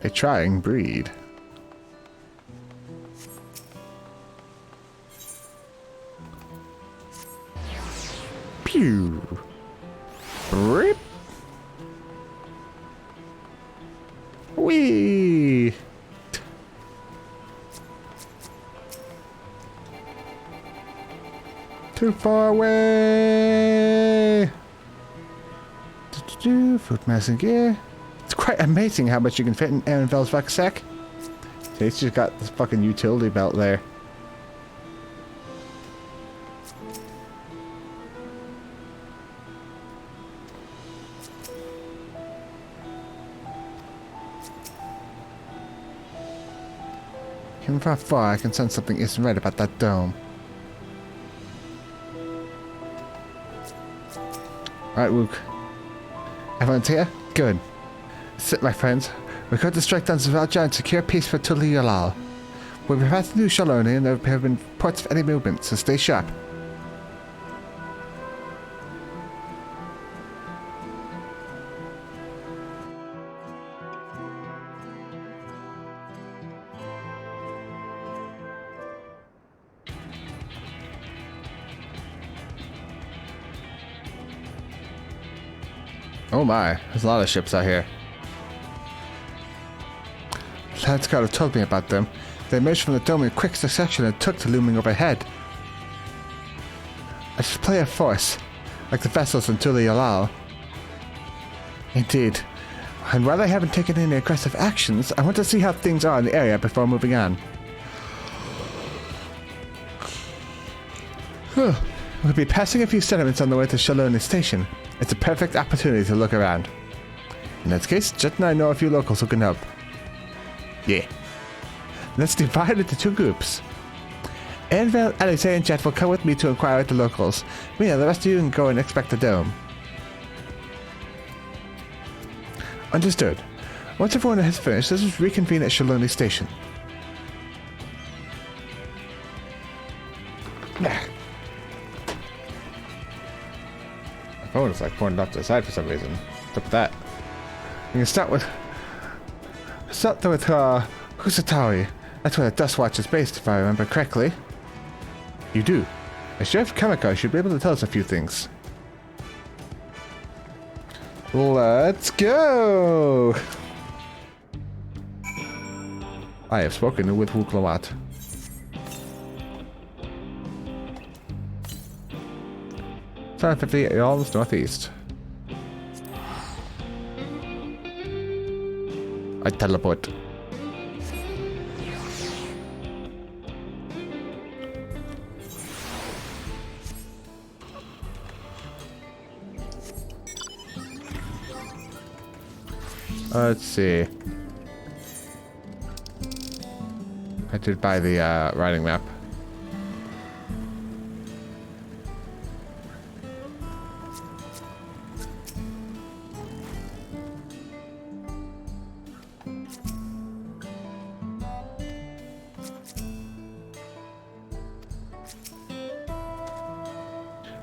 Speaker 1: A trying breed. Pew. Rip. Wee. Too far away. Food medicine gear. It's quite amazing how much you can fit in Aaronvel's rucksack. He's just got this fucking utility belt there. Even from afar, I can sense something isn't right about that dome. Alright, Wook. Everyone's here? Good. Sit, my friends. We're going to strike down Zavalja and secure peace for Tuli Yalal. We'll be passing through Shaloni and there have been reports of any movement, so stay sharp. Oh my, there's a lot of ships out here. Lad Scout have told me about them. They emerged from the dome in quick succession and took to looming overhead. I should play a force, like the vessels in Tuli Yalal. Indeed. And while I haven't taken any aggressive actions, I want to see how things are in the area before moving on. We'll be passing a few settlements on the way to Shaloni Station. It's a perfect opportunity to look around. In that case, Jet and I know a few locals who can help. Yeah. Let's divide into two groups. Anvil, Alice, and Jet will come with me to inquire with the locals. Me and the rest of you can go and inspect the dome. Understood. Once everyone has finished, let's reconvene at Shaloni Station. Nah. My phone is like pointed off to the side for some reason. What's up with that? We can start with Kusatawi. That's where the Dust Watch is based, if I remember correctly. You do. As Sheriff Kamiko should be able to tell us a few things. Let's go! I have spoken with Wuklamat. $750 northeast. I teleport. Let's see. I did buy the riding map.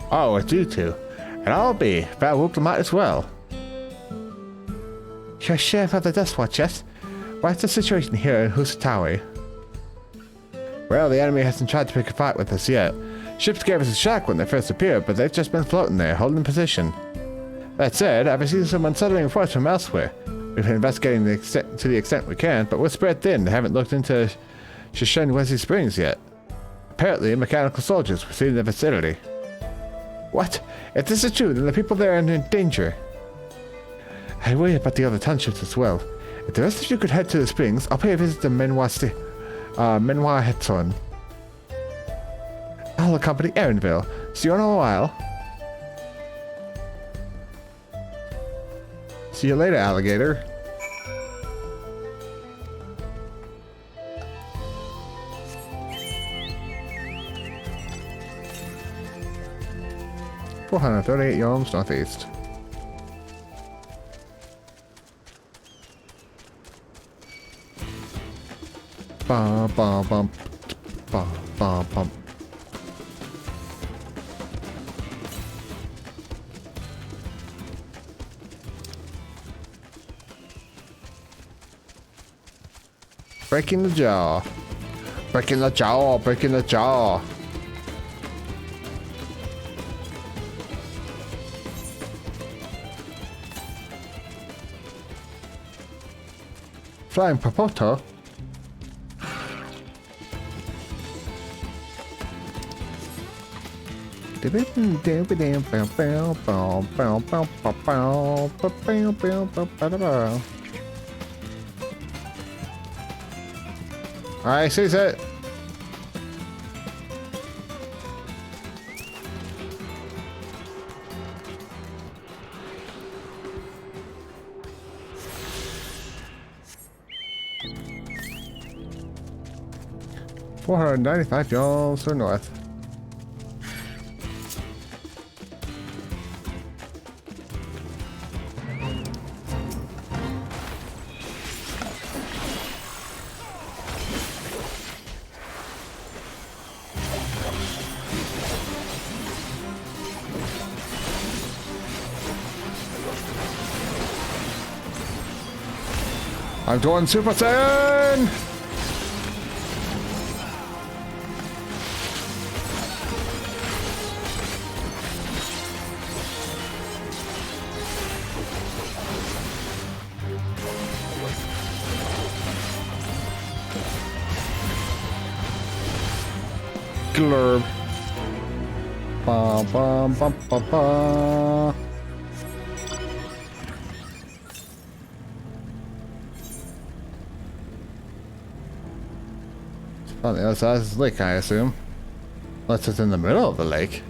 Speaker 1: Oh, it's you two. And I'll be. But welcome might as well. You're Sheriff of the Dust Watch, yes? What's the situation here in Husatawi? Well, the enemy hasn't tried to pick a fight with us yet. Ships gave us a shock when they first appeared, but they've just been floating there, holding position. That said, I've seen some unsettling reports from elsewhere. We've been investigating to the extent we can, but we're spread thin and haven't looked into Shishenwezi Springs yet. Apparently, mechanical soldiers were seen in the vicinity. What? If this is true, then the people there are in danger. I worry about the other townships as well. If the rest of you could head to the springs, I'll pay a visit to Menwa Hetson. I'll accompany Erinville. See you in a while. See you later, alligator. $438 yards northeast. Ba ba bum ba ba bum. Breaking the jaw. Breaking the jaw. Breaking the jaw. Flying Popoto. I sees it. $495 to the north. I'm doing Super Saiyan! Glurb. Ba ba ba ba ba. On the other side of the lake, I assume. Unless it's in the middle of the lake.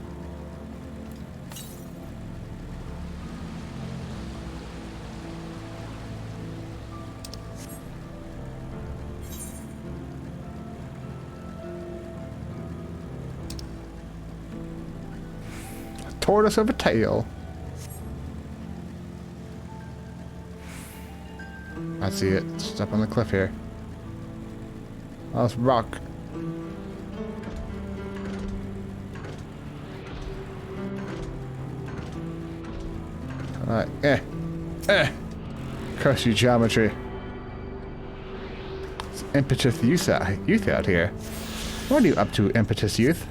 Speaker 1: A tortoise of a tail. I see it. It's up on the cliff here. Oh, it's rock. Alright, curse you, geometry. It's impetus youth out here. What are you up to, impetus youth?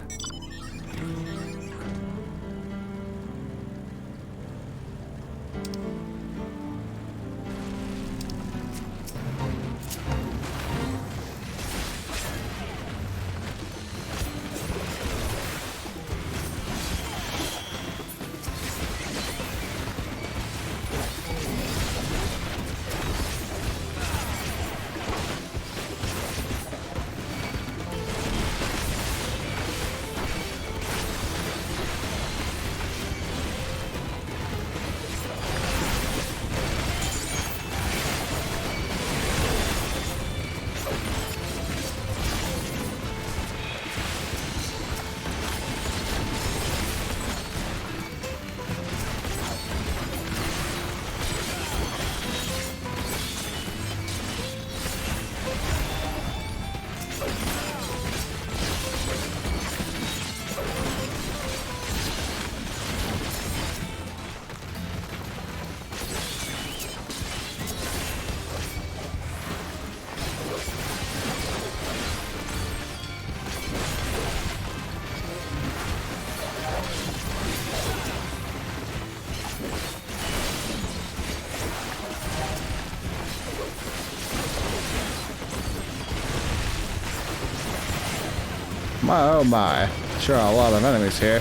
Speaker 1: My oh my. Sure are a lot of enemies here.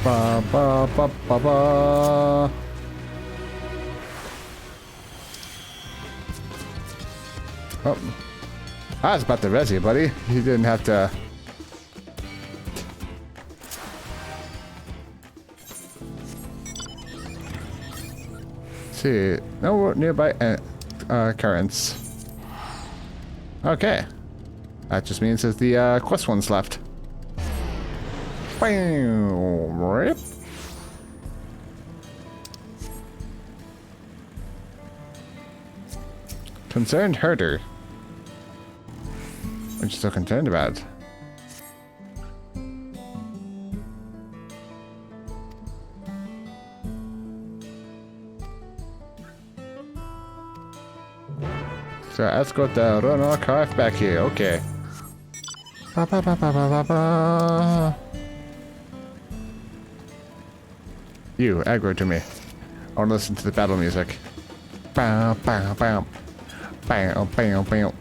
Speaker 1: Ba ba ba ba ba. Oh, I was about to res you, buddy. You didn't have to. Let's see, no nearby currents. Okay, that just means there's the quest ones left. Rip. Concerned herder. What are you so concerned about? So let's go to run our car back here. Okay. Ba ba ba ba ba ba ba. You, aggro to me. I want to listen to the battle music. Bow, bow, bow. Bow, bow, bow.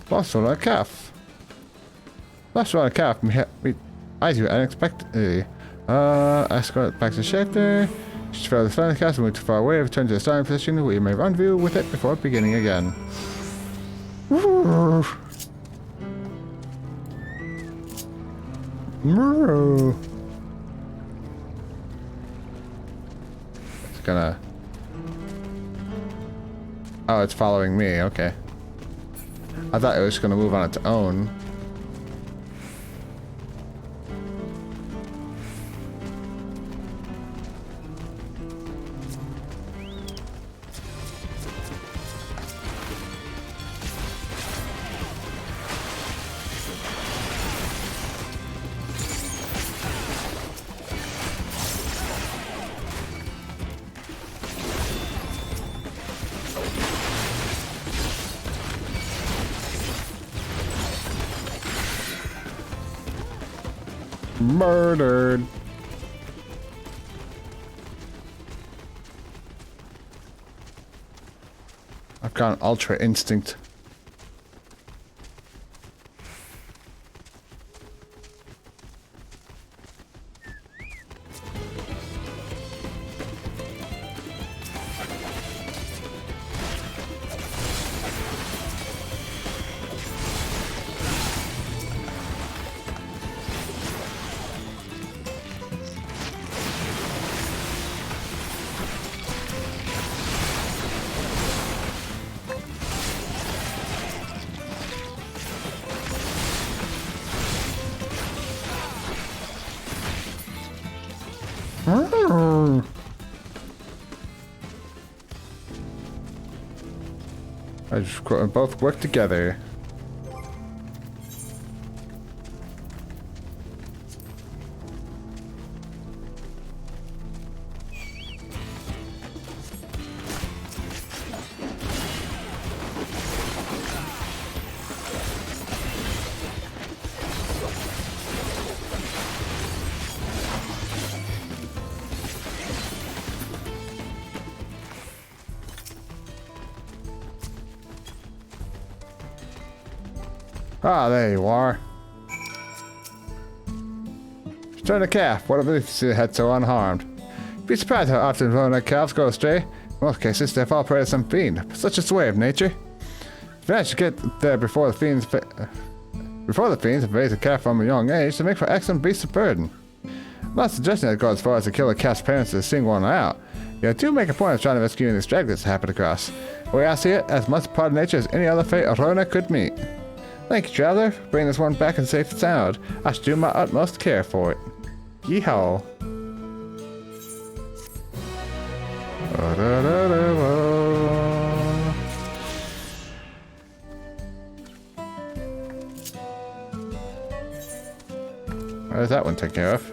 Speaker 1: Lost on a calf. Lost on a calf. We eyes you unexpectedly. Escort back to the shelter. Just fail the flying castle, move too far away. Return to the starting position. We may rendezvous with it before beginning again. It's gonna. Oh, it's following me. Okay. I thought it was going to move on its own. Murdered. I've got an ultra instinct. I just both work together. Ah, there you are. Return the calf. What a relief to see the head so unharmed. Be surprised how often Rona calves go astray. In most cases, they fall prey to some fiend. Such is the way of nature. If you manage to get there before the fiends and raise a calf from a young age, they make for excellent beasts of burden. I'm not suggesting that go as far as to kill a calf's parents to sing one out. Yet I do make a point of trying to rescue any stragglers that happen across. The way I see it, as much part of nature as any other fate a Rona could meet. Thank you, traveler. Bring this one back and safe and sound. I should do my utmost care for it. Yeehaw. Where's that one taken care of?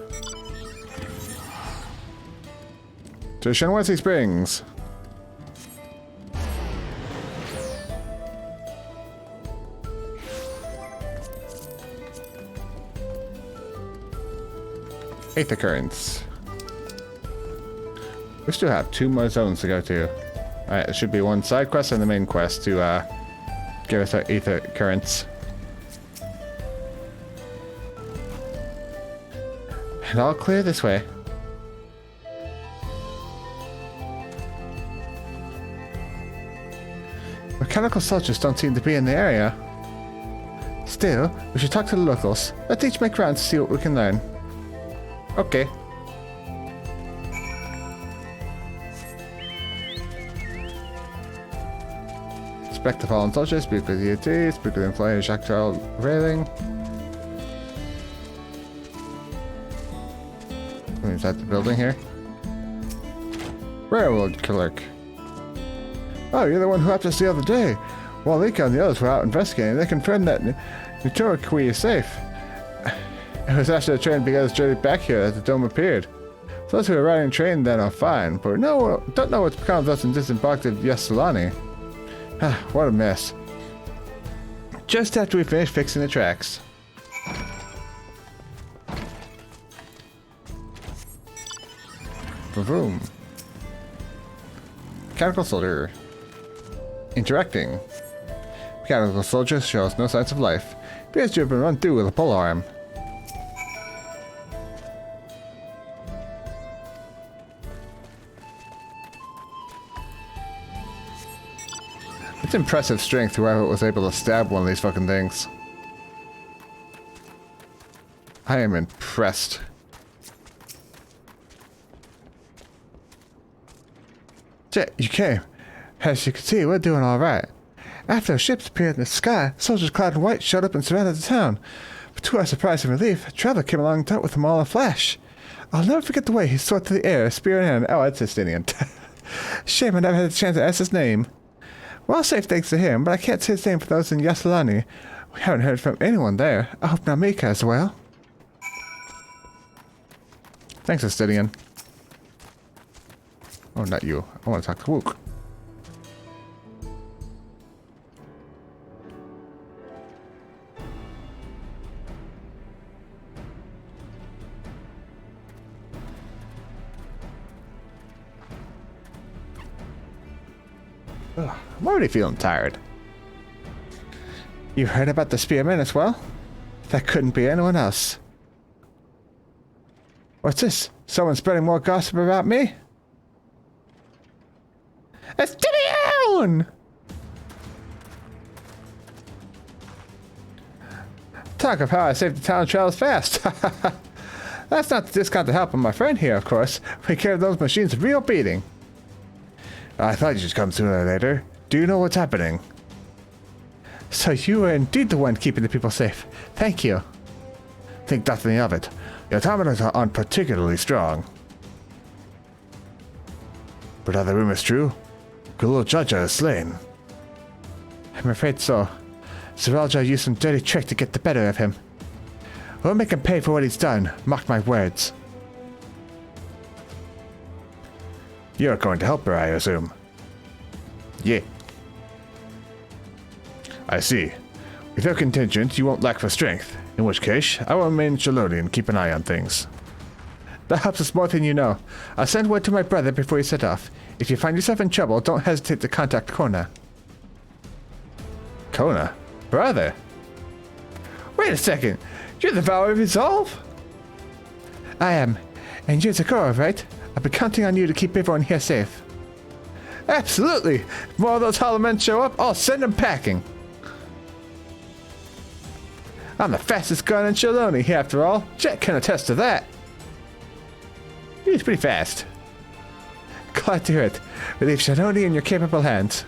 Speaker 1: To Shenwesi Springs. Eighth occurrence. We still have 2 more zones to go to. Alright, there should be one side quest and the main quest to give us our 8th occurrence. And all clear this way. Mechanical soldiers don't seem to be in the area. Still, we should talk to the locals. Let's each make rounds to see what we can learn. Okay. Inspect the fallen soldiers, speak with the ET, speak with the employee of Jacques railing. Is that the building here? Railroad clerk. Oh, you're the one who helped us the other day. While Lika and the others were out investigating, they confirmed that Nutorikui is safe. It was after the train began its journey back here that the dome appeared. Those who were riding the train then are fine, but we don't know what's become of us and disembarked at Yasalani. What a mess. Just after we finished fixing the tracks. Boom. Mechanical soldier. Interacting. Mechanical soldier shows no signs of life. Appears to have been run through with a polearm. It's impressive strength whoever was able to stab one of these fucking things. I am impressed. You came. As you can see, we're doing alright. After our ships appeared in the sky, soldiers clad in white showed up and surrounded the town. But to our surprise and relief, a traveler came along and dealt with them all in a flash. I'll never forget the way he soared through the air, spear in hand. Oh, it's Justinian. Shame I never had a chance to ask his name. We're all safe thanks to him, but I can't say the same for those in Yasalani. We haven't heard from anyone there. I hope Namika as well. Thanks, Justinian. Oh, not you. I want to talk to Wook. Ugh, I'm already feeling tired. You heard about the spearmen as well? That couldn't be anyone else. What's this? Someone spreading more gossip about me? Justinian! Talk of how I saved the town travels fast. That's not to discount the help of my friend here, of course. We gave those machines a real beating. I thought you'd come sooner or later. Do you know what's happening? So you were indeed the one keeping the people safe. Thank you. Think nothing of it. Your automatons aren't particularly strong. But are the rumors true? Gulul Jaja is slain. I'm afraid so. Zeralja used some dirty trick to get the better of him. We'll make him pay for what he's done. Mark my words. You're going to help her, I assume. Yeah. I see. With your contingent, you won't lack for strength. In which case, I will remain in Shaloni and keep an eye on things. That helps us more than you know. I'll send word to my brother before you set off. If you find yourself in trouble, don't hesitate to contact Kona. Kona? Brother? Wait a second. You're the Vow of Resolve? I am. And you're Zakora, right? I've been counting on you to keep everyone here safe. Absolutely. If more of those hollow men show up, I'll send them packing. I'm the fastest gun in Shaloni here after all. Jet can attest to that. He's pretty fast. Glad to hear it. We leave Shaloni in your capable hands.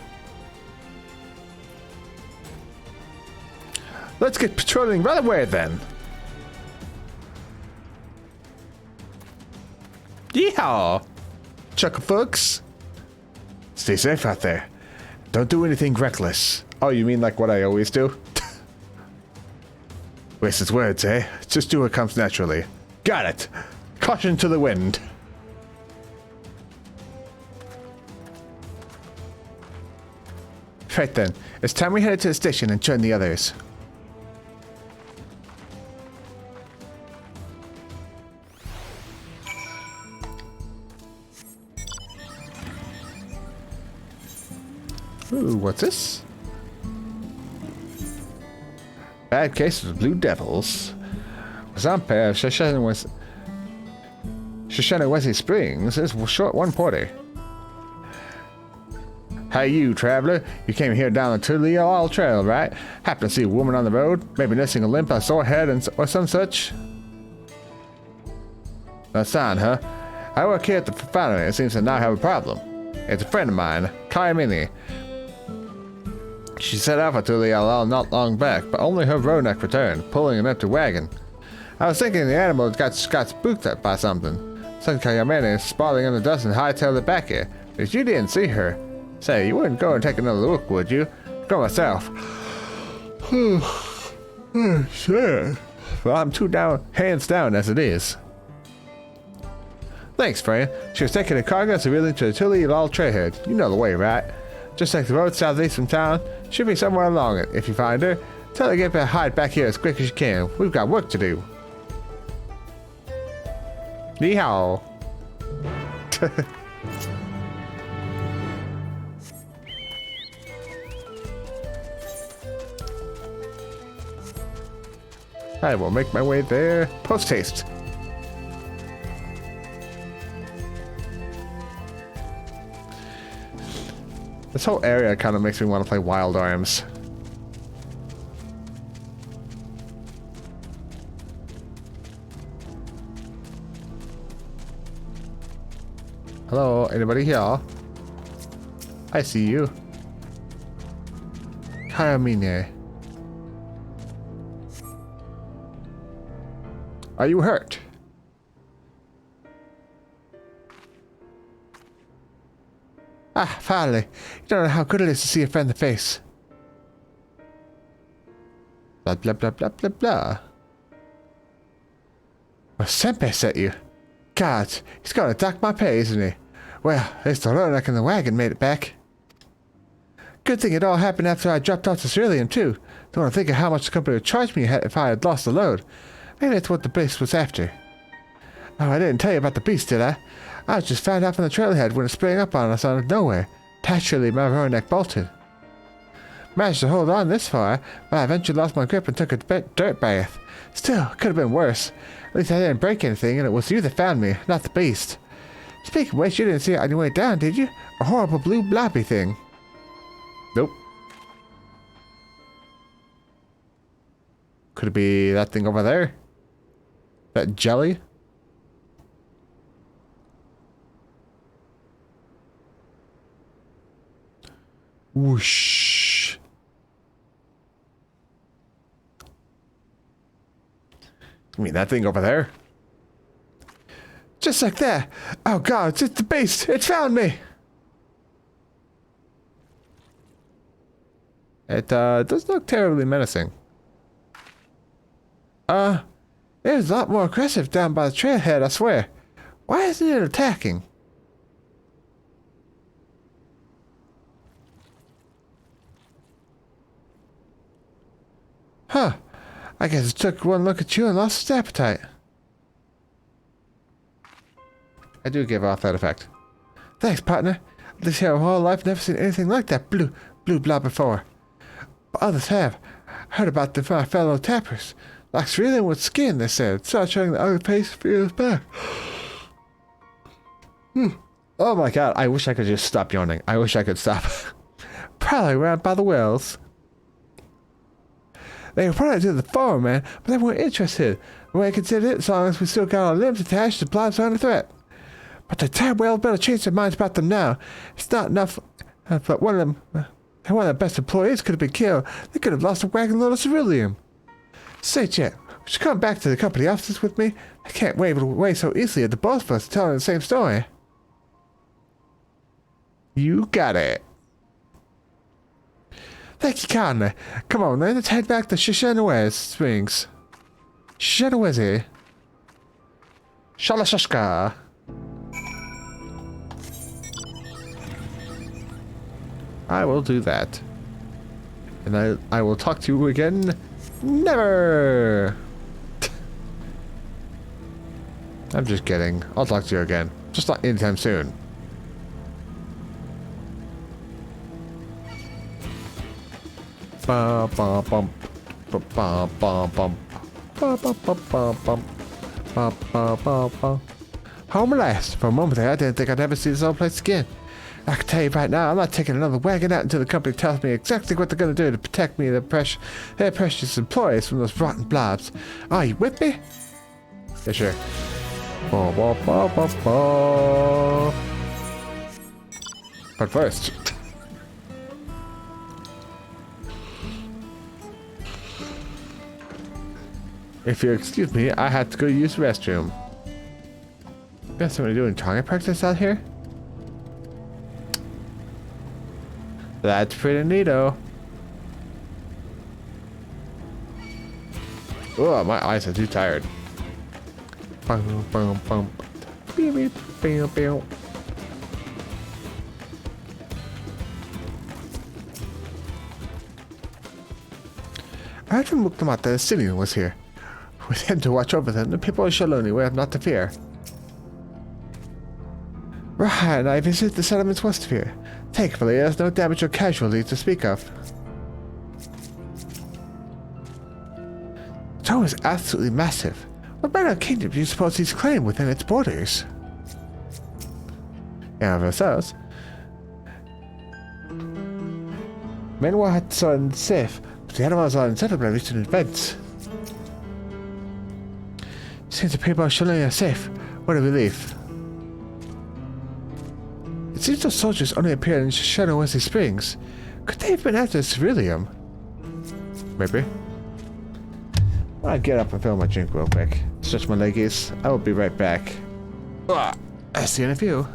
Speaker 1: Let's get patrolling right away then. Yeehaw! Chuckle folks. Stay safe out there. Don't do anything reckless. Oh, you mean like what I always do? Waste his words, eh? Just do what comes naturally. Got it. Caution to the wind. Right then. It's time we headed to the station and join the others. Ooh, what's this? Bad cases of blue devils. Zampa of Shoshana Springs is short 140. Hey you, traveler. You came here down the Tulio Trail, right? Happen to see a woman on the road? Maybe nursing a limp, a sore head, or some such? No sign, huh? I work here at the foundry and seems to not have a problem. It's a friend of mine, Kayamini. She set off to Tulio not long back, but only her Ronak returned, pulling an empty wagon. I was thinking the animal got spooked up by something. Sent Kayamini sprawling in the dust and hightailed it back here. But you didn't see her. Say, you wouldn't go and take another look, would you? Go myself. Sure. Well, I'm too down, hands down as it is. Thanks, friend. She was taking a cargo civilian to the Tulio Trailhead. You know the way, right? Just take the road southeast from town. Should be somewhere along it. If you find her, tell her to get her hide back here as quick as you can. We've got work to do. Yeehaw. I will make my way there post-haste. This whole area kind of makes me want to play Wild Arms. Hello, anybody here? I see you. Kayamine. Are you hurt? Ah, finally. You don't know how good it is to see a friend in the face. Blah, blah, blah, blah, blah, blah. Well, Senpai sent you. God, he's got to dock my pay, isn't he? Well, at least the Ronak in the wagon made it back. Good thing it all happened after I dropped off the Cerulean, too. Don't want to think of how much the company would charge me if I had lost the load. Maybe that's what the beast was after. Oh, I didn't tell you about the beast, did I? I was just found out from the trailhead when it sprang up on us out of nowhere. Naturally, my Ronak bolted. Managed to hold on this far, but I eventually lost my grip and took a dirt bath. Still, could have been worse. At least I didn't break anything, and it was you that found me, not the beast. Speaking of which, you didn't see it on your way down, did you? A horrible blue blobby thing. Nope. Could it be that thing over there? That jelly? Whoosh. You mean that thing over there? Just like that. Oh god, it's the beast. It found me. It doesn't look terribly menacing. It was a lot more aggressive down by the trailhead, I swear. Why isn't it attacking? Huh. I guess it took one look at you and lost its appetite. I do give off that effect. Thanks, partner. This here whole life never seen anything like that blue blob before. But others have. I heard about my fellow tappers. Like cerulean with skin, they said. Started showing the ugly face a few years back. Oh my god, I wish I could just stop yawning. I wish I could stop. Probably around by the wells. They were probably to the farm, man, but they weren't interested. We ain't considered it as long as we still got our limbs attached, the blobs aren't a threat. But the tab well better change their minds about them now. It's not enough, but one of the best employees could have been killed. They could have lost a wagon load of cerulean. Say, Jet, would you come back to the company offices with me? I can't wave away so easily at the both of us telling the same story. You got it. Thank you kindly. Come on then, let's head back to Shishanawez Springs. Shishanawezi. Shalashashka. I will do that. And I will talk to you again. Never! I'm just kidding. I'll talk to you again. Just not anytime soon. Ba ba bum ba ba ba bum ba ba ba ba bum ba ba ba ba. Home at last. For a moment there, I didn't think I'd ever see this old place again. I can tell you right now, I'm not taking another wagon out until the company tells me exactly what they're going to do to protect me and their precious employees from those rotten blobs. Are you with me? Yeah, sure. Ba, ba, ba, ba, ba. But first... if you'll excuse me, I have to go use the restroom. Got somebody doing target practice out here? That's pretty neato. Oh, my eyes are too tired. Bum, bum, bum. Beep, beep, beep, beep. I heard from Muktamat that Silian was here. With him to watch over them, the people of Shaloni will have not to fear. Right, and I visited the settlements west of here. Thankfully, there's no damage or casualty to speak of. The town is absolutely massive. What manner of kingdom do you suppose he's claimed within its borders? And of ourselves. Meanwhile, had son safe, but the animals are unsettled by recent events. Seems the people of Shaloni are safe. What a relief. It seems those soldiers only appeared in Shishanawezi Springs. Could they have been after cerulean? Maybe. I'll get up and fill my drink real quick. Stretch my leggies. I will be right back. I'll see you in a few.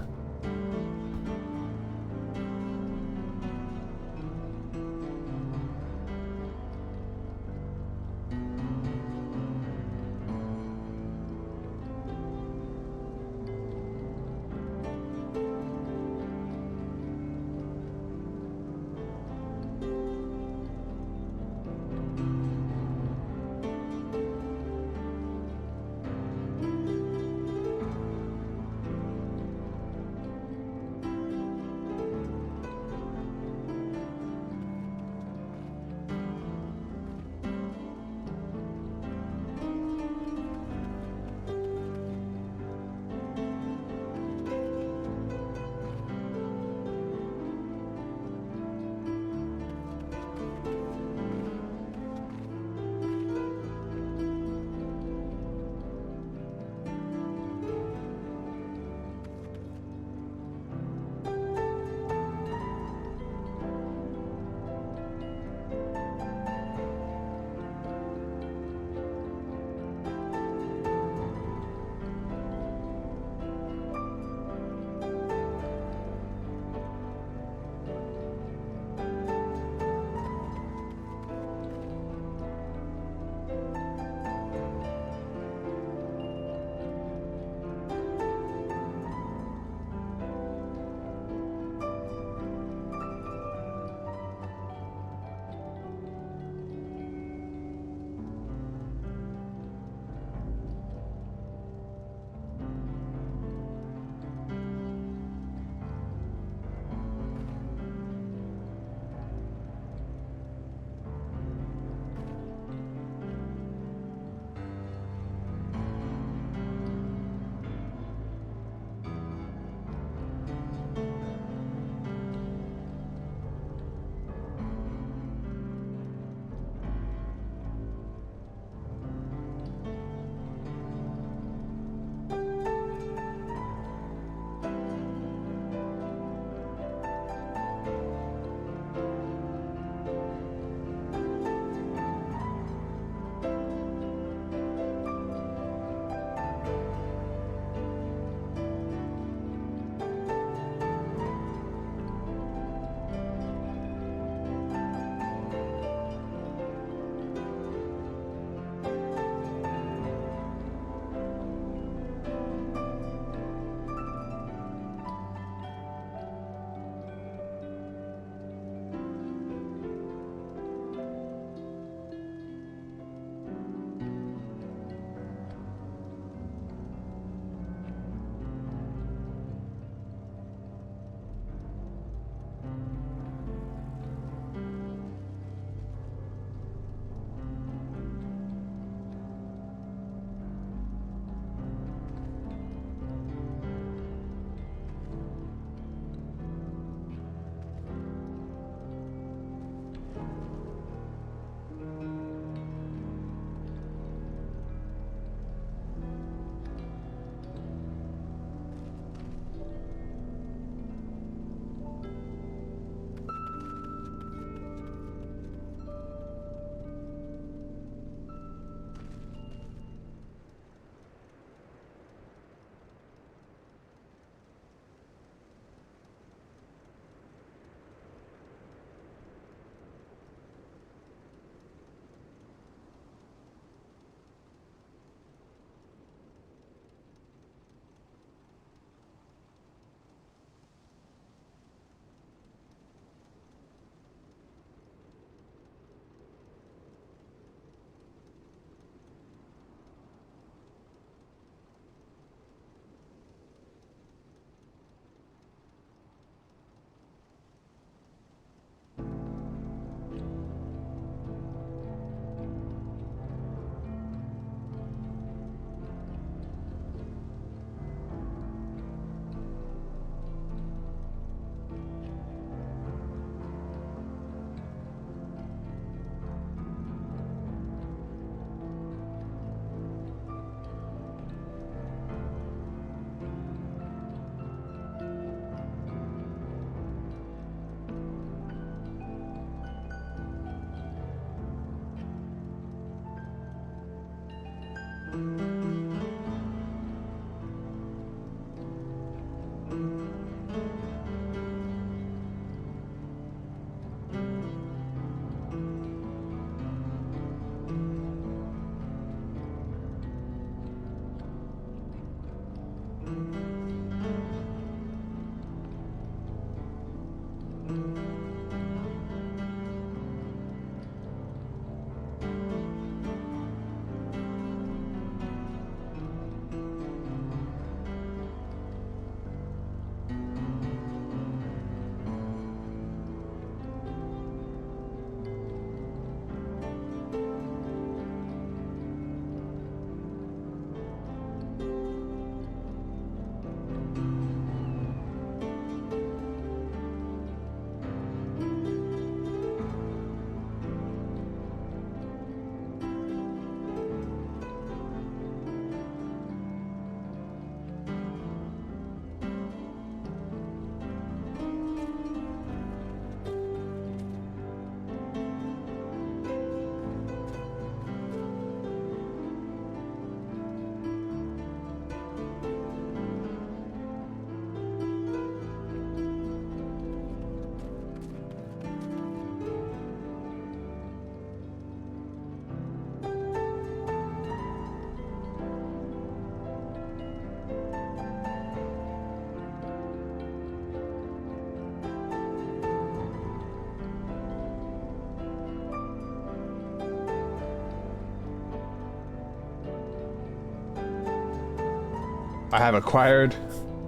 Speaker 1: I have acquired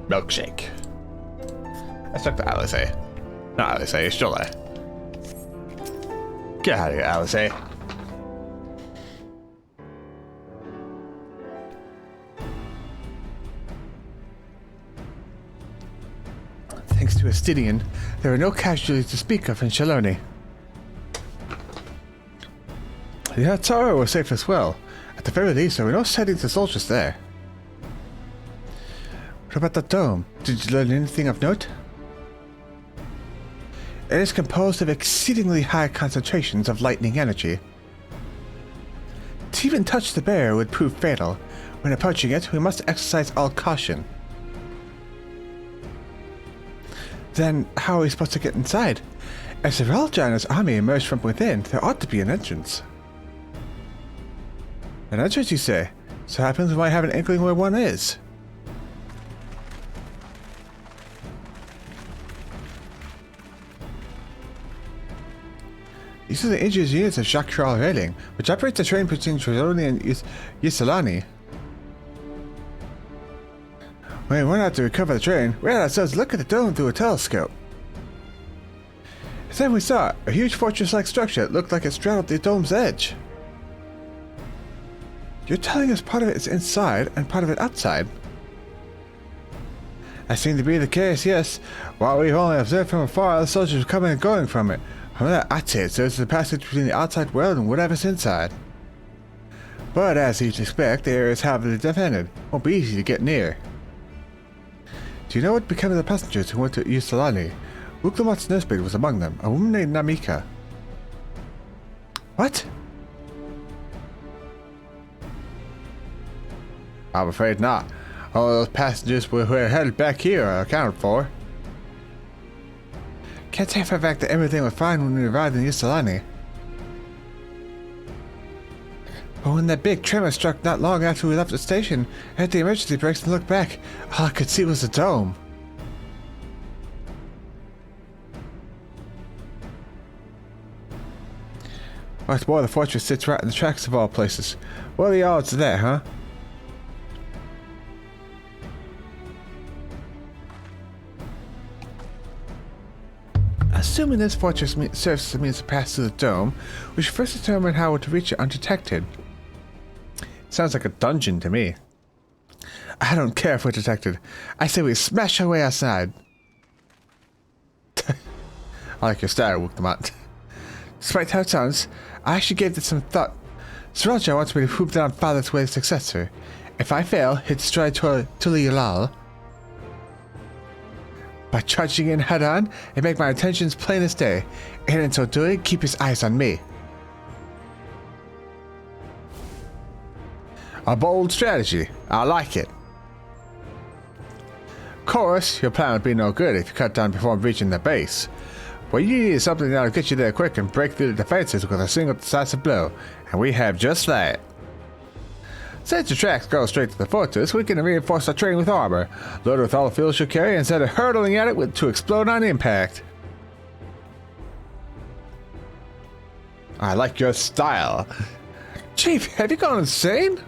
Speaker 1: milkshake. Let's talk to Alice. Not Alice, it's Jolie. Get out of here, Alice. Thanks to Astidian, there are no casualties to speak of in Shaloni. The Hatara were safe as well. At the very least, there were no sightings of soldiers there. What about the dome? Did you learn anything of note? It is composed of exceedingly high concentrations of lightning energy. To even touch the barrier would prove fatal. When approaching it, we must exercise all caution. Then, how are we supposed to get inside? As the Raljan's army emerged from within, there ought to be an entrance. An entrance, you say? So happens we might have an inkling where one is. These are the injured units of Jacques Railing, which operates the train between Trezoni and Yisalani. When we went out to recover the train, we had ourselves look at the dome through a telescope. And then we saw a huge fortress-like structure that looked like it straddled the dome's edge. You're telling us part of it is inside and part of it outside? That seemed to be the case, yes. While we've only observed from afar, the soldiers were coming and going from it. From that, I'd say it serves as the passage between the outside world and whatever's inside. But as you'd expect, the area is heavily defended. Won't be easy to get near. Do you know what became of the passengers who went to Yusalani? Uklamat's nursemaid was among them, a woman named Namika. What? I'm afraid not. All those passengers who were headed back here are accounted for. Can't say for a fact that everything was fine when we arrived in Yusalani. But when that big tremor struck not long after we left the station, I hit the emergency brakes and looked back. All I could see was the dome. What's more, the fortress sits right in the tracks of all places. What are the odds of that, huh? Assuming this fortress serves as a means to pass through the dome, we should first determine how to reach it undetected. Sounds like a dungeon to me. I don't care if we're detected. I say we smash our way outside. I like your style, Wukdamat. Despite how it sounds, I actually gave this some thought. Sriracha wants me to prove that I'm Father's way successor. If I fail, he'll destroy Tuliyalal. By charging in head-on and make my intentions plain as day, and in so doing, keep his eyes on me. A bold strategy. I like it. Of course, your plan would be no good if you cut down before reaching the base. What you need is something that'll get you there quick and break through the defenses with a single decisive blow, and we have just that. Since the tracks go straight to the fortress, we can reinforce our train with armor, load it with all the fuel she'll carry, instead of hurtling at it to explode on impact. I like your style. Chief, have you gone insane?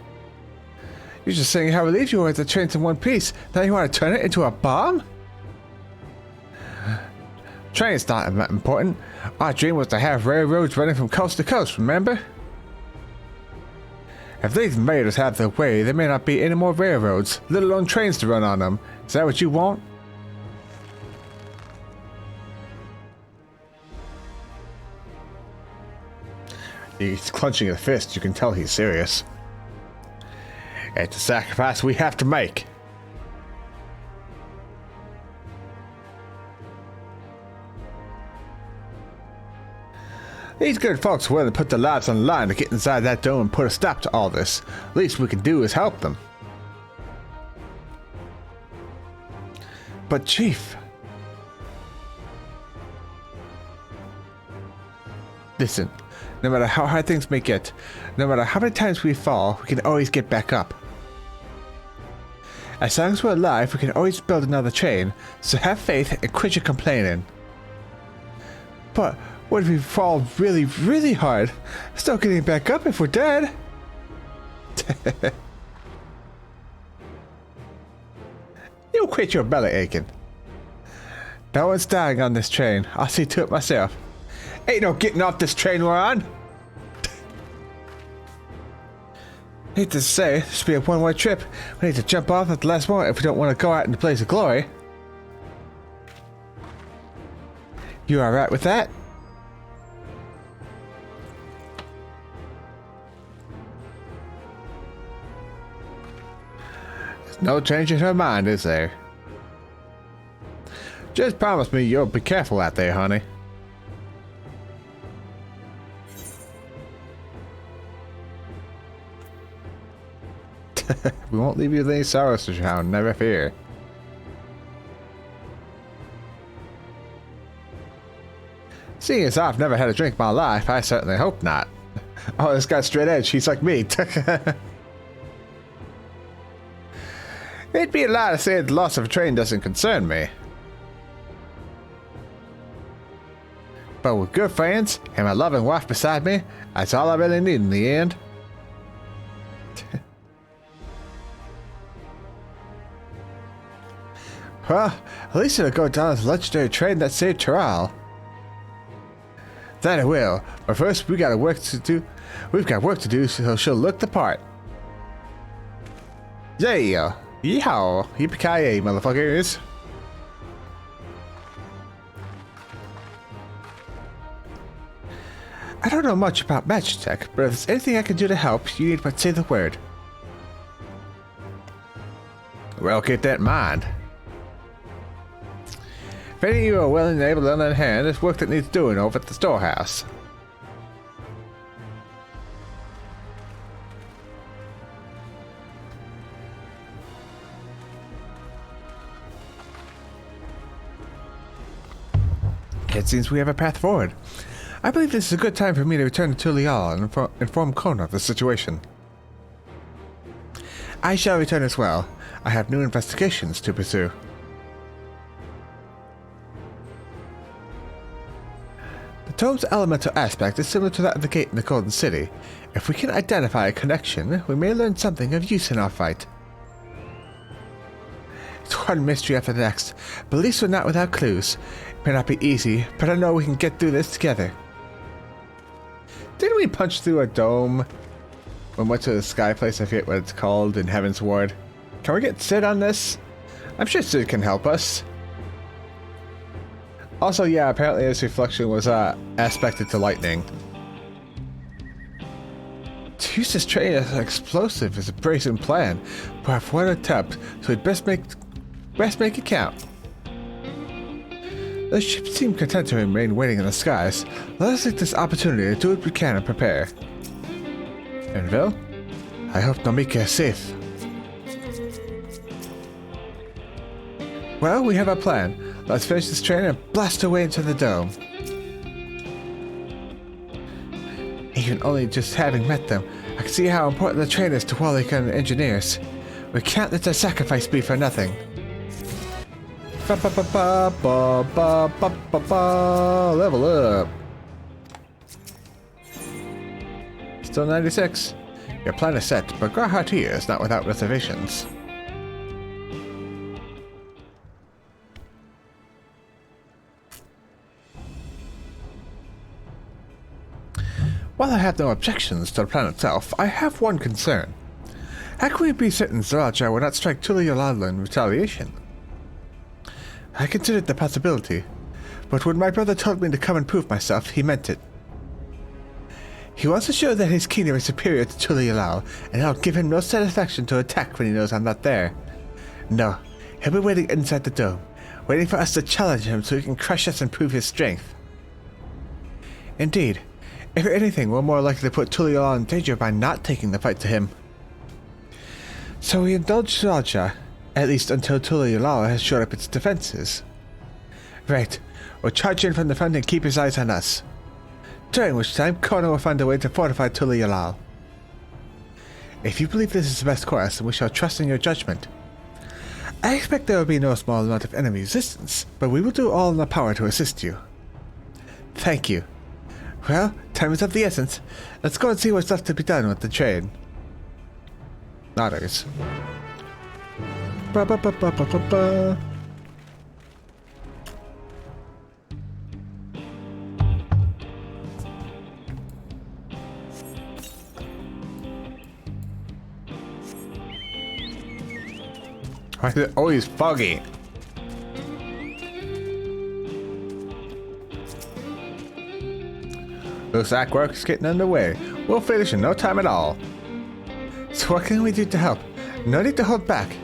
Speaker 1: You're just saying how relieved you were at the trains in one piece. Now you want to turn it into a bomb? Train's not important. Our dream was to have railroads running from coast to coast, remember? If these invaders have their way, there may not be any more railroads, let alone trains to run on them. Is that what you want? He's clenching his fist. You can tell he's serious. It's a sacrifice we have to make. These good folks are willing to put their lives on the line to get inside that dome and put a stop to all this. Least we can do is help them. But Chief... Listen, no matter how hard things may get, no matter how many times we fall, we can always get back up. As long as we're alive, we can always build another train, so have faith and quit your complaining. But what if we fall really, really hard? Still getting back up if we're dead. You quit your belly aching. No one's dying on this train. I'll see to it myself. Ain't no getting off this train we're on. Need to say, this should be a one-way trip. We need to jump off at the last moment if we don't want to go out in the blaze of glory. You alright with that? There's no change in her mind, is there? Just promise me you'll be careful out there, honey. We won't leave you with any sorrows to drown, never fear. Seeing as I've never had a drink in my life, I certainly hope not. Oh, this guy's straight edge, he's like me. It'd be a lie to say the loss of a train doesn't concern me. But with good friends and my loving wife beside me, that's all I really need in the end. Well, at least it'll go down as a legendary train that saved Terral. That it will, but first we got work to do. We've got work to do so she'll look the part. Yeah, yeehaw, yippee-ki-yay, motherfuckers. I don't know much about magic tech, but if there's anything I can do to help, you need but say the word. Well, keep that in mind. If any of you are willing and able to lend a hand, there's work that needs doing over at the storehouse. It seems we have a path forward. I believe this is a good time for me to return to Tulial and inform Kona of the situation. I shall return as well. I have new investigations to pursue. The tome's elemental aspect is similar to that of the gate in the Golden City. If we can identify a connection, we may learn something of use in our fight. It's one mystery after the next, but at least we're not without clues. It may not be easy, but I know we can get through this together. Didn't we punch through a dome when we went to the sky place? I forget what it's called in Heaven's Ward. Can we get Sid on this? I'm sure Sid can help us. Also, yeah, apparently his reflection was aspected to lightning. To use this train as an explosive is a brazen plan, but I've one attempt, so we'd best make it count. The ship seemed content to remain waiting in the skies. Let us take this opportunity to do what we can and prepare. Enville, I hope Namika is safe. Well, we have a plan. Let's finish this train and blast away into the dome. Even only just having met them, I can see how important the train is to Wallica and the engineers. We can't let their sacrifice be for nothing. Level up. Still 96. Your plan is set, but Grahatia is not without reservations. While I have no objections to the plan itself, I have one concern. How can we be certain Zaraja will not strike Tulialala in retaliation? I considered the possibility, but when my brother told me to come and prove myself, he meant it. He wants to show that his kingdom is superior to Tulialal, and I'll give him no satisfaction to attack when he knows I'm not there. No, he'll be waiting inside the dome, waiting for us to challenge him so he can crush us and prove his strength. Indeed, if anything, we're more likely to put Tulialal in danger by not taking the fight to him. So we indulge Zaraja, at least until Tulialal has shored up its defenses. Right, we'll charge in from the front and keep his eyes on us. During which time, Kona will find a way to fortify Tulialal. If you believe this is the best course, then we shall trust in your judgment. I expect there will be no small amount of enemy resistance, but we will do all in our power to assist you. Thank you. Well, time is of the essence. Let's go and see what's left to be done with the train. Others. Ba, ba, ba, ba, ba, ba, ba. Why is it always foggy? Looks like work is getting underway. We'll finish in no time at all. So what can we do to help? No need to hold back.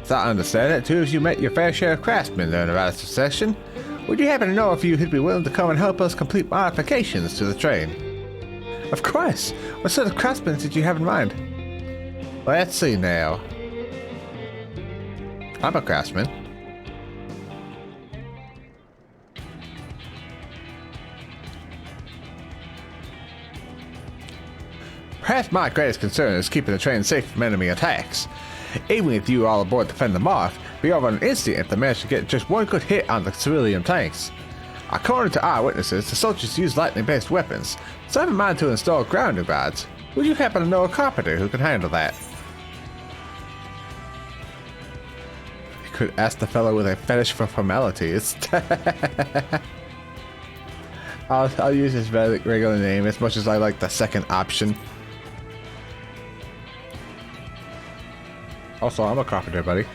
Speaker 1: So I understand that too, as you met your fair share of craftsmen during the rest of the session. Would you happen to know if you'd be willing to come and help us complete modifications to the train? Of course. What sort of craftsmen did you have in mind? Let's see now. I'm a craftsman. Perhaps my greatest concern is keeping the train safe from enemy attacks. Even with you all aboard to fend them off, be over in an instant if they manage to get just one good hit on the civilian tanks. According to eyewitnesses, the soldiers use lightning-based weapons, so I have in mind to install grounding rods. Would you happen to know a carpenter who can handle that? You could ask the fellow with a fetish for formalities. I'll use his regular name as much as I like the second option. Also, I'm a carpenter, buddy.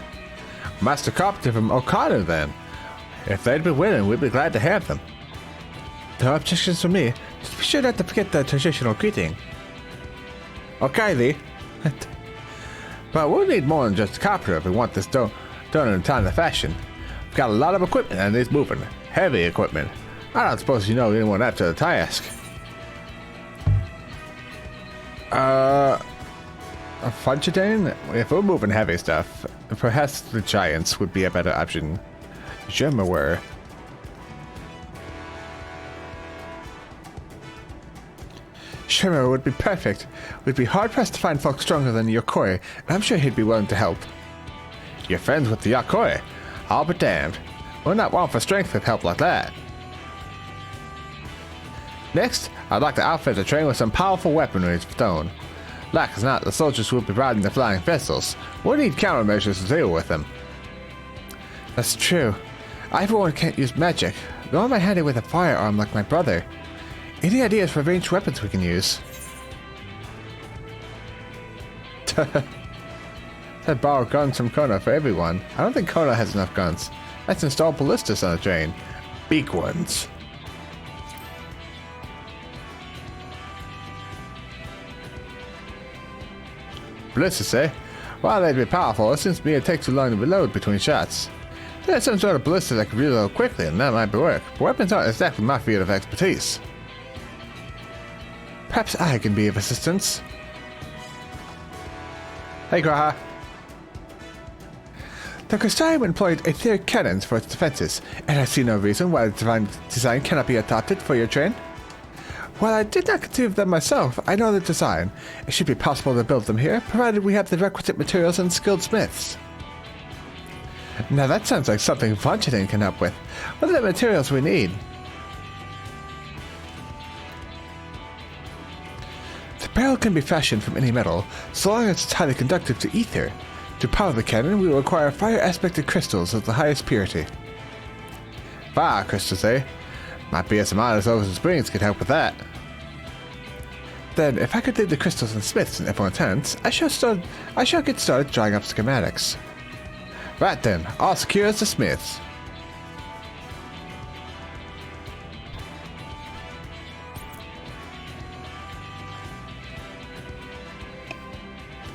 Speaker 1: Master Carpenter from Okada, then. If they'd be willing, we'd be glad to have them. No objections from me. Just be sure not to forget the traditional greeting. Okay, Lee. But we'll need more than just a carpenter if we want this done in a timely fashion. We've got a lot of equipment and it's moving. Heavy equipment. I don't suppose you know anyone after the task. A Fudgetain? If we're moving heavy stuff, perhaps the Giants would be a better option. Je me were. Shimmer would be perfect. We'd be hard-pressed to find folks stronger than Yokoi, and I'm sure he'd be willing to help. You're friends with the Yokoi? I'll be damned. We're not one for strength with help like that. Next, I'd like to outfit the train with some powerful weaponry of stone. Like as not, the soldiers will be riding the flying vessels. We'll need countermeasures to deal with them. That's true. Everyone can't use magic. Nor am I handy with a firearm like my brother. Any ideas for ranged weapons we can use? Said borrow guns from Kona for everyone. I don't think Kona has enough guns. Let's install ballistas on the train. Big ones. Ballistas, eh? While they'd be powerful, it seems to me it takes too long to reload between shots. There's some sort of ballista that can reload quickly, and that might be work. But weapons aren't exactly my field of expertise. Perhaps I can be of assistance. Hey, Graha. The Crystarium employed etheric cannons for its defenses, and I see no reason why the divine design cannot be adopted for your train. While I did not conceive them myself, I know the design. It should be possible to build them here, provided we have the requisite materials and skilled smiths. Now that sounds like something Vonchatin can help with. What are the materials we need? The barrel can be fashioned from any metal, so long as it's highly conductive to ether. To power the cannon, we will require fire-aspected crystals of the highest purity. Fire crystals, eh? Might be some others over the springs could help with that. Then, if I could leave the crystals and smiths in everyone's hands, I shall get started drawing up schematics. Right then, all secure as the smiths.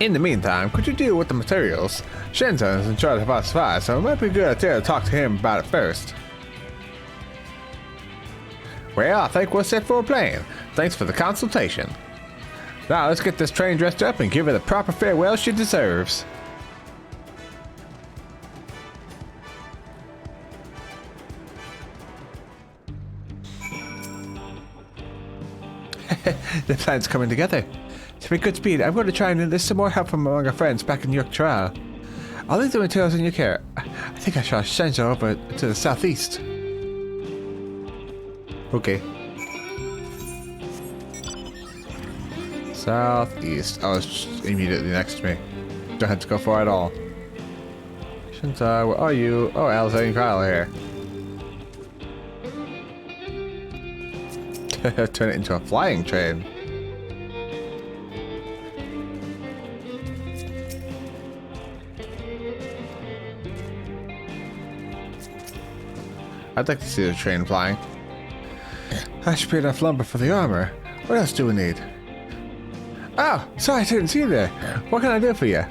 Speaker 1: In the meantime, could you deal with the materials? Shenzo is in charge of our supply, so it might be a good idea to talk to him about it first. Well, I think we're set for a plan. Thanks for the consultation. Now let's get this train dressed up and give her the proper farewell she deserves. The plan's coming together. To make good speed, I'm going to try and enlist some more help from among our friends back in York Trial. I'll leave the materials in your care. I think I shall send you over to the southeast. Okay. Southeast. Oh, it's just immediately next to me. Don't have to go far at all. Questions are, where are you? Oh, Elsa and Kyle here. Turn it into a flying train. I'd like to see the train flying. That should be enough lumber for the armor. What else do we need? Oh, sorry, I didn't see you there. What can I do for you?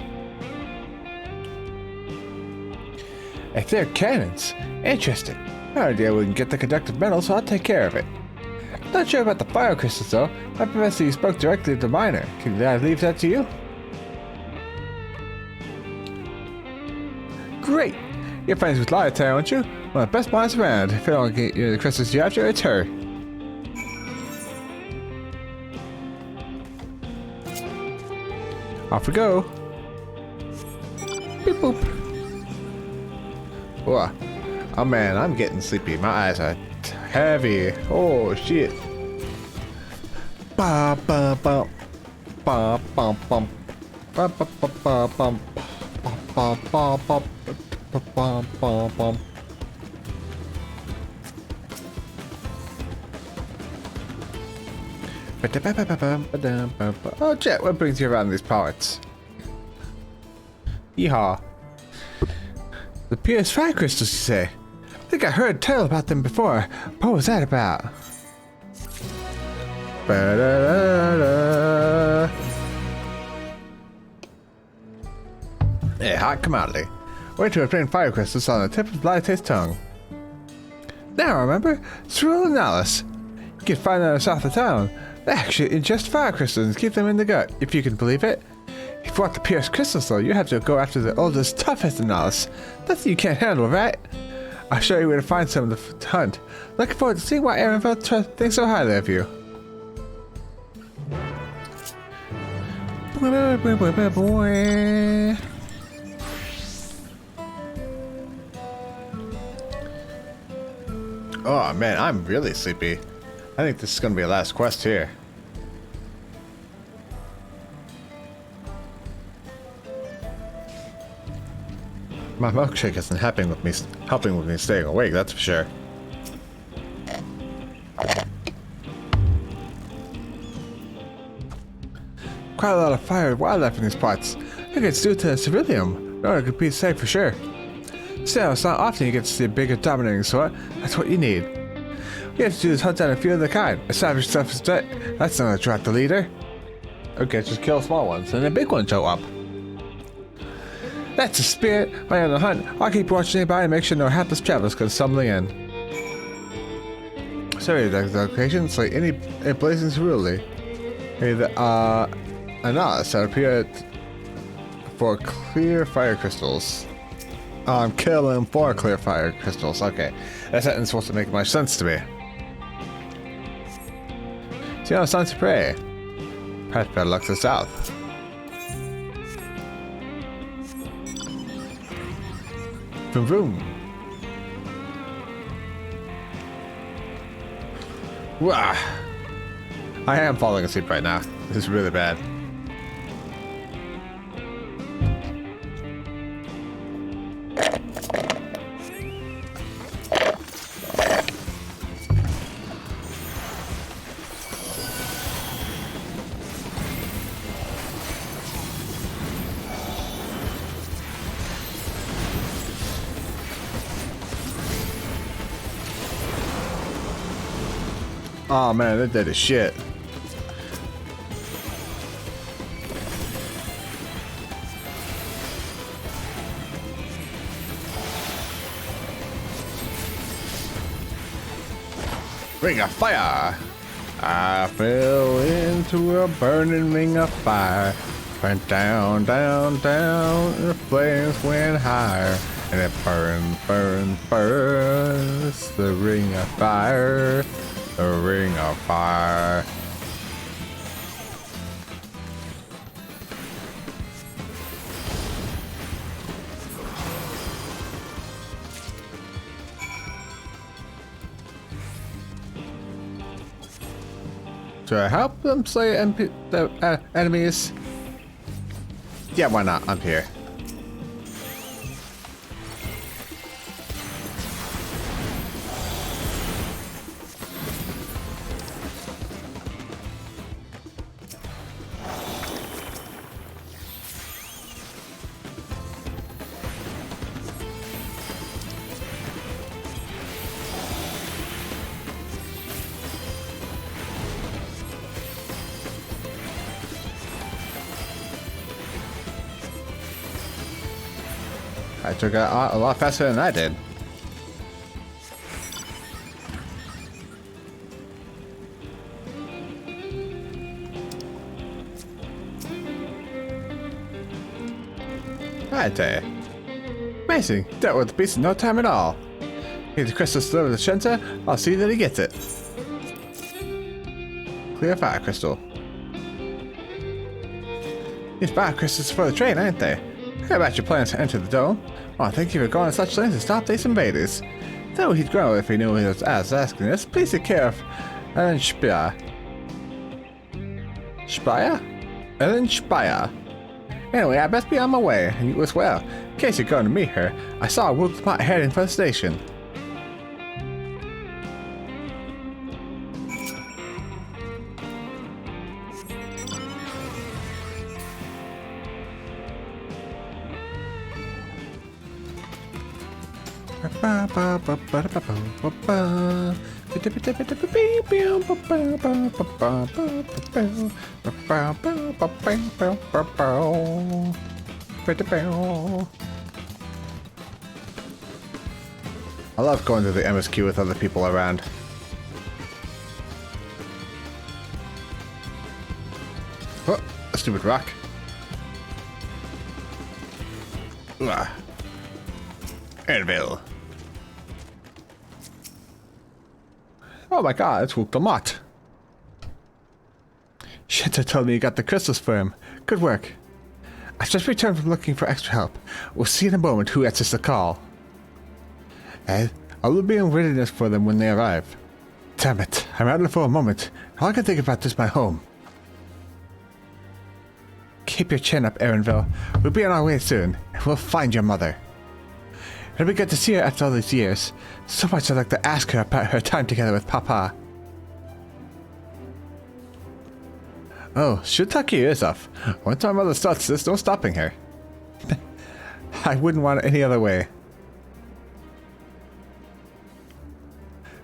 Speaker 1: If they're cannons, interesting. No idea we can get the conductive metal, so I'll take care of it. Not sure about the fire crystals though. My professor spoke directly to the miner. Can I leave that to you? Great! You're friends with Liotard, aren't you? One of the best minds around. If I don't get you the crystals you're after, it's her. Off we go. Beep boop. Whoa. Oh man, I'm getting sleepy. My eyes are heavy. Oh shit. Ba ba ba ba ba bum ba ba ba ba bum ba ba ba ba ba bum. Oh, Jet, what brings you around these parts? Yeehaw. The PS5 crystals, you say? I think I heard tell about them before. What was that about? A hot commodity. Way to obtain fire crystals on the tip of Liotar's tongue. Now I remember, Cyril and Alice. You can find them south of town. They actually ingest fire crystals and keep them in the gut, if you can believe it. If you want the pierced crystals though, you have to go after the oldest, toughest Analysis. Nothing you can't handle, right? I'll show you where to find some of the hunt. Looking forward to seeing why Aaronville thinks so highly of you. Oh man, I'm really sleepy. I think this is gonna be a last quest here. My milkshake isn't helping with me staying awake, that's for sure. Quite a lot of fire wildlife in these parts. I think it's due to the civilium. No, it could be safe for sure. Still, it's not often you get to see a bigger dominating sort. That's what you need. We have to do is hunt down a few of the kind. Establish self-respect. That's not gonna attract the leader. Okay, just kill small ones, and the big ones show up. That's the spirit. When you're on the hunt, I'll keep watching nearby and make sure no hapless travelers can stumble in. Sorry, the location is like any blazing cerulean. Hey, Analysis that appeared for clear fire crystals. I'm killing 4 clear fire crystals. Okay, that sentence supposed to make much sense to me. See how it's time to pray. Path better luck to the south. Vroom vroom. Wah. I am falling asleep right now. This is really bad. Oh man, that did a shit. Ring of fire! I fell into a burning ring of fire. Went down, down, down, and the flames went higher. And it burned, burned, burns. The ring of fire. The ring of fire. Should I help them slay the enemies? Yeah, why not? I'm here. I took it a lot faster than I did. I tell you. Amazing. Dealt with the beast in no time at all. Get the crystals delivered to Shenta. I'll see that he gets it. Clear fire crystal. These fire crystals for the train, aren't they? I heard about your plans to enter the dome. Oh, thank you for going to such lengths to stop these invaders. Though he'd grow if he knew he was asking this. Please take care of Ellen Speyer. Speyer? Ellen Speyer. Anyway, I best be on my way, and you as well. In case you're going to meet her, I saw a wolf spot heading for the station. I love going to the MSQ with other people around. Oh, a stupid rock. Anvil. Oh my god, it's Wookdamot. Shenta told me you got the crystals for him. Good work. I've just returned from looking for extra help. We'll see in a moment who answers the call. I will be in readiness for them when they arrive. Damn it, I'm out for a moment. All I can think about is my home. Keep your chin up, Erenville. We'll be on our way soon, and we'll find your mother. It'll be good to see her after all these years. So much I'd like to ask her about her time together with Papa. Oh, she'll tuck your ears off. Once my mother starts this, no stopping her. I wouldn't want it any other way.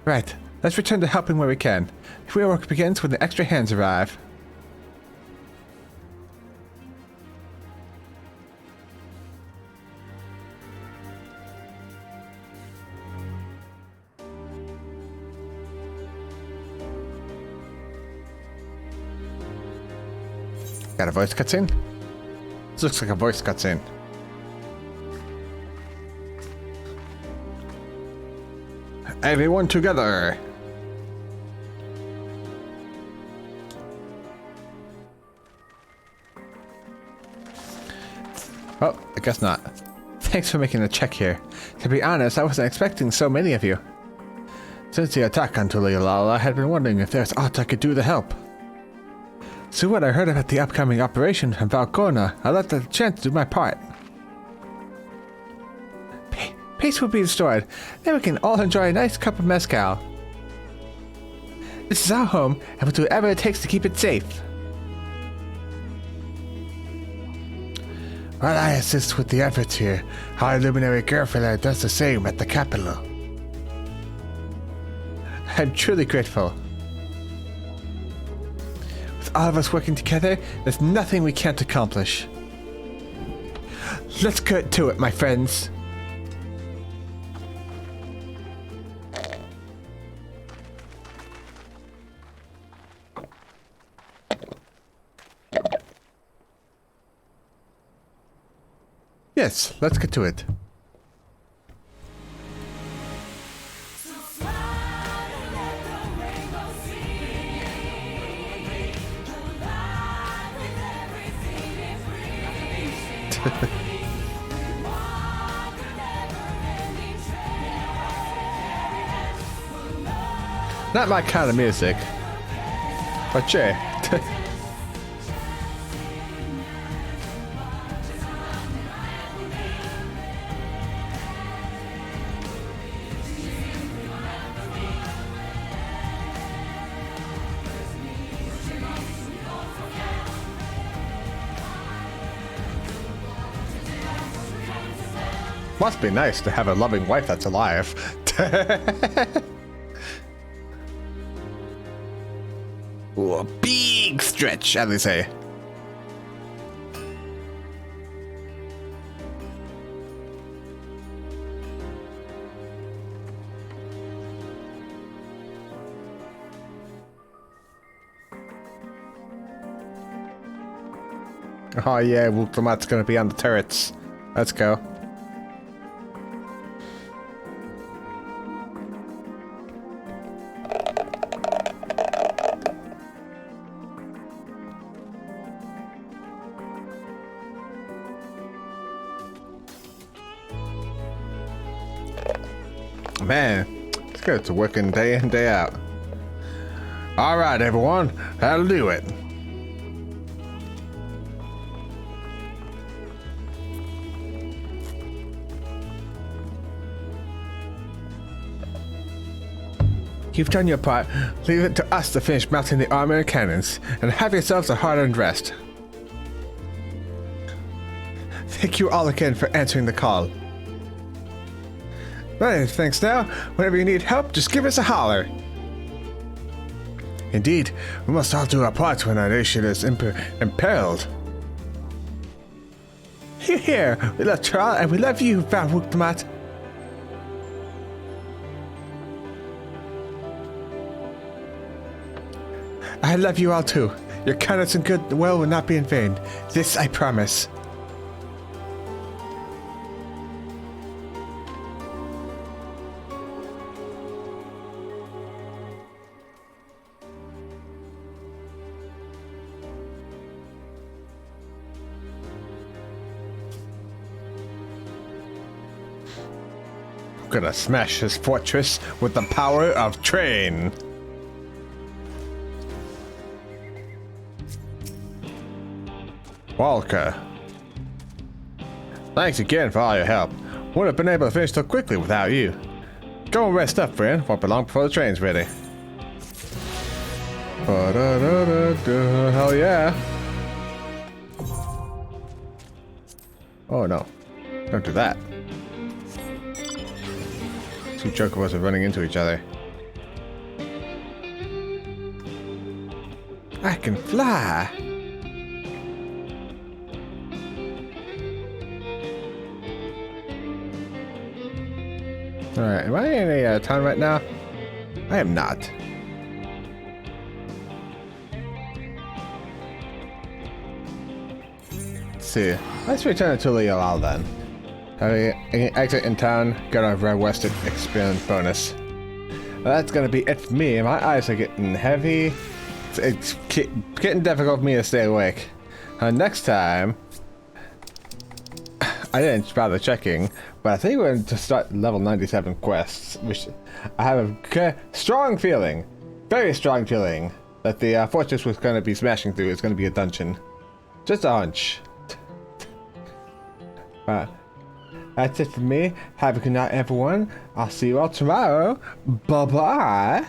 Speaker 1: Right, let's return to helping where we can. Real work begins when the extra hands arrive. Got a voice cutscene? This looks like a voice cutscene. Everyone together! Oh, I guess not. Thanks for making the check here. To be honest, I wasn't expecting so many of you. Since the attack on Tulilal, I had been wondering if there's aught I could do to help. So when I heard about the upcoming operation from Valcorna, I let the chance to do my part. Peace will be restored. Then we can all enjoy a nice cup of mezcal. This is our home, and we'll do whatever it takes to keep it safe. While I assist with the efforts here, our luminary girlfriend does the same at the capital. I'm truly grateful. With all of us working together, there's nothing we can't accomplish. Let's get to it, my friends. Yes, let's get to it. Not my kind of music, but sure. Must be nice to have a loving wife that's alive. Ooh, a big stretch, as they say. Oh yeah, Wultamat's gonna be on the turrets. Let's go. Man, it's good to working day in, day out. Alright everyone, that'll do it. You've done your part. Leave it to us to finish mounting the armor and cannons, and have yourselves a hard-earned rest. Thank you all again for answering the call. Right, thanks now. Whenever you need help, just give us a holler. Indeed, we must all do our parts when our nation is imperiled. Here, we love Charles and we love you, Van Wuktamat. I love you all too. Your kindness and goodwill will not be in vain. This I promise. I'm gonna smash this fortress with the power of train. Walker. Thanks again for all your help. Wouldn't have been able to finish so quickly without you. Go and rest up, friend. Won't be long before the train's ready. Hell yeah. Oh no. Don't do that. Two chocobos are running into each other. I can fly. Alright, am I in a town right now? I am not. Let's see. Let's return to Leolal then. Exit in town, get our red western experience bonus. Well, that's gonna be it for me. My eyes are getting heavy. It's getting difficult for me to stay awake. Next time, I didn't bother checking, but I think we're going to start level 97 quests, which I have a strong feeling, very strong feeling, that the fortress was going to be smashing through is going to be a dungeon. Just a hunch. That's it for me. Have a good night, everyone. I'll see you all tomorrow. Bye-bye.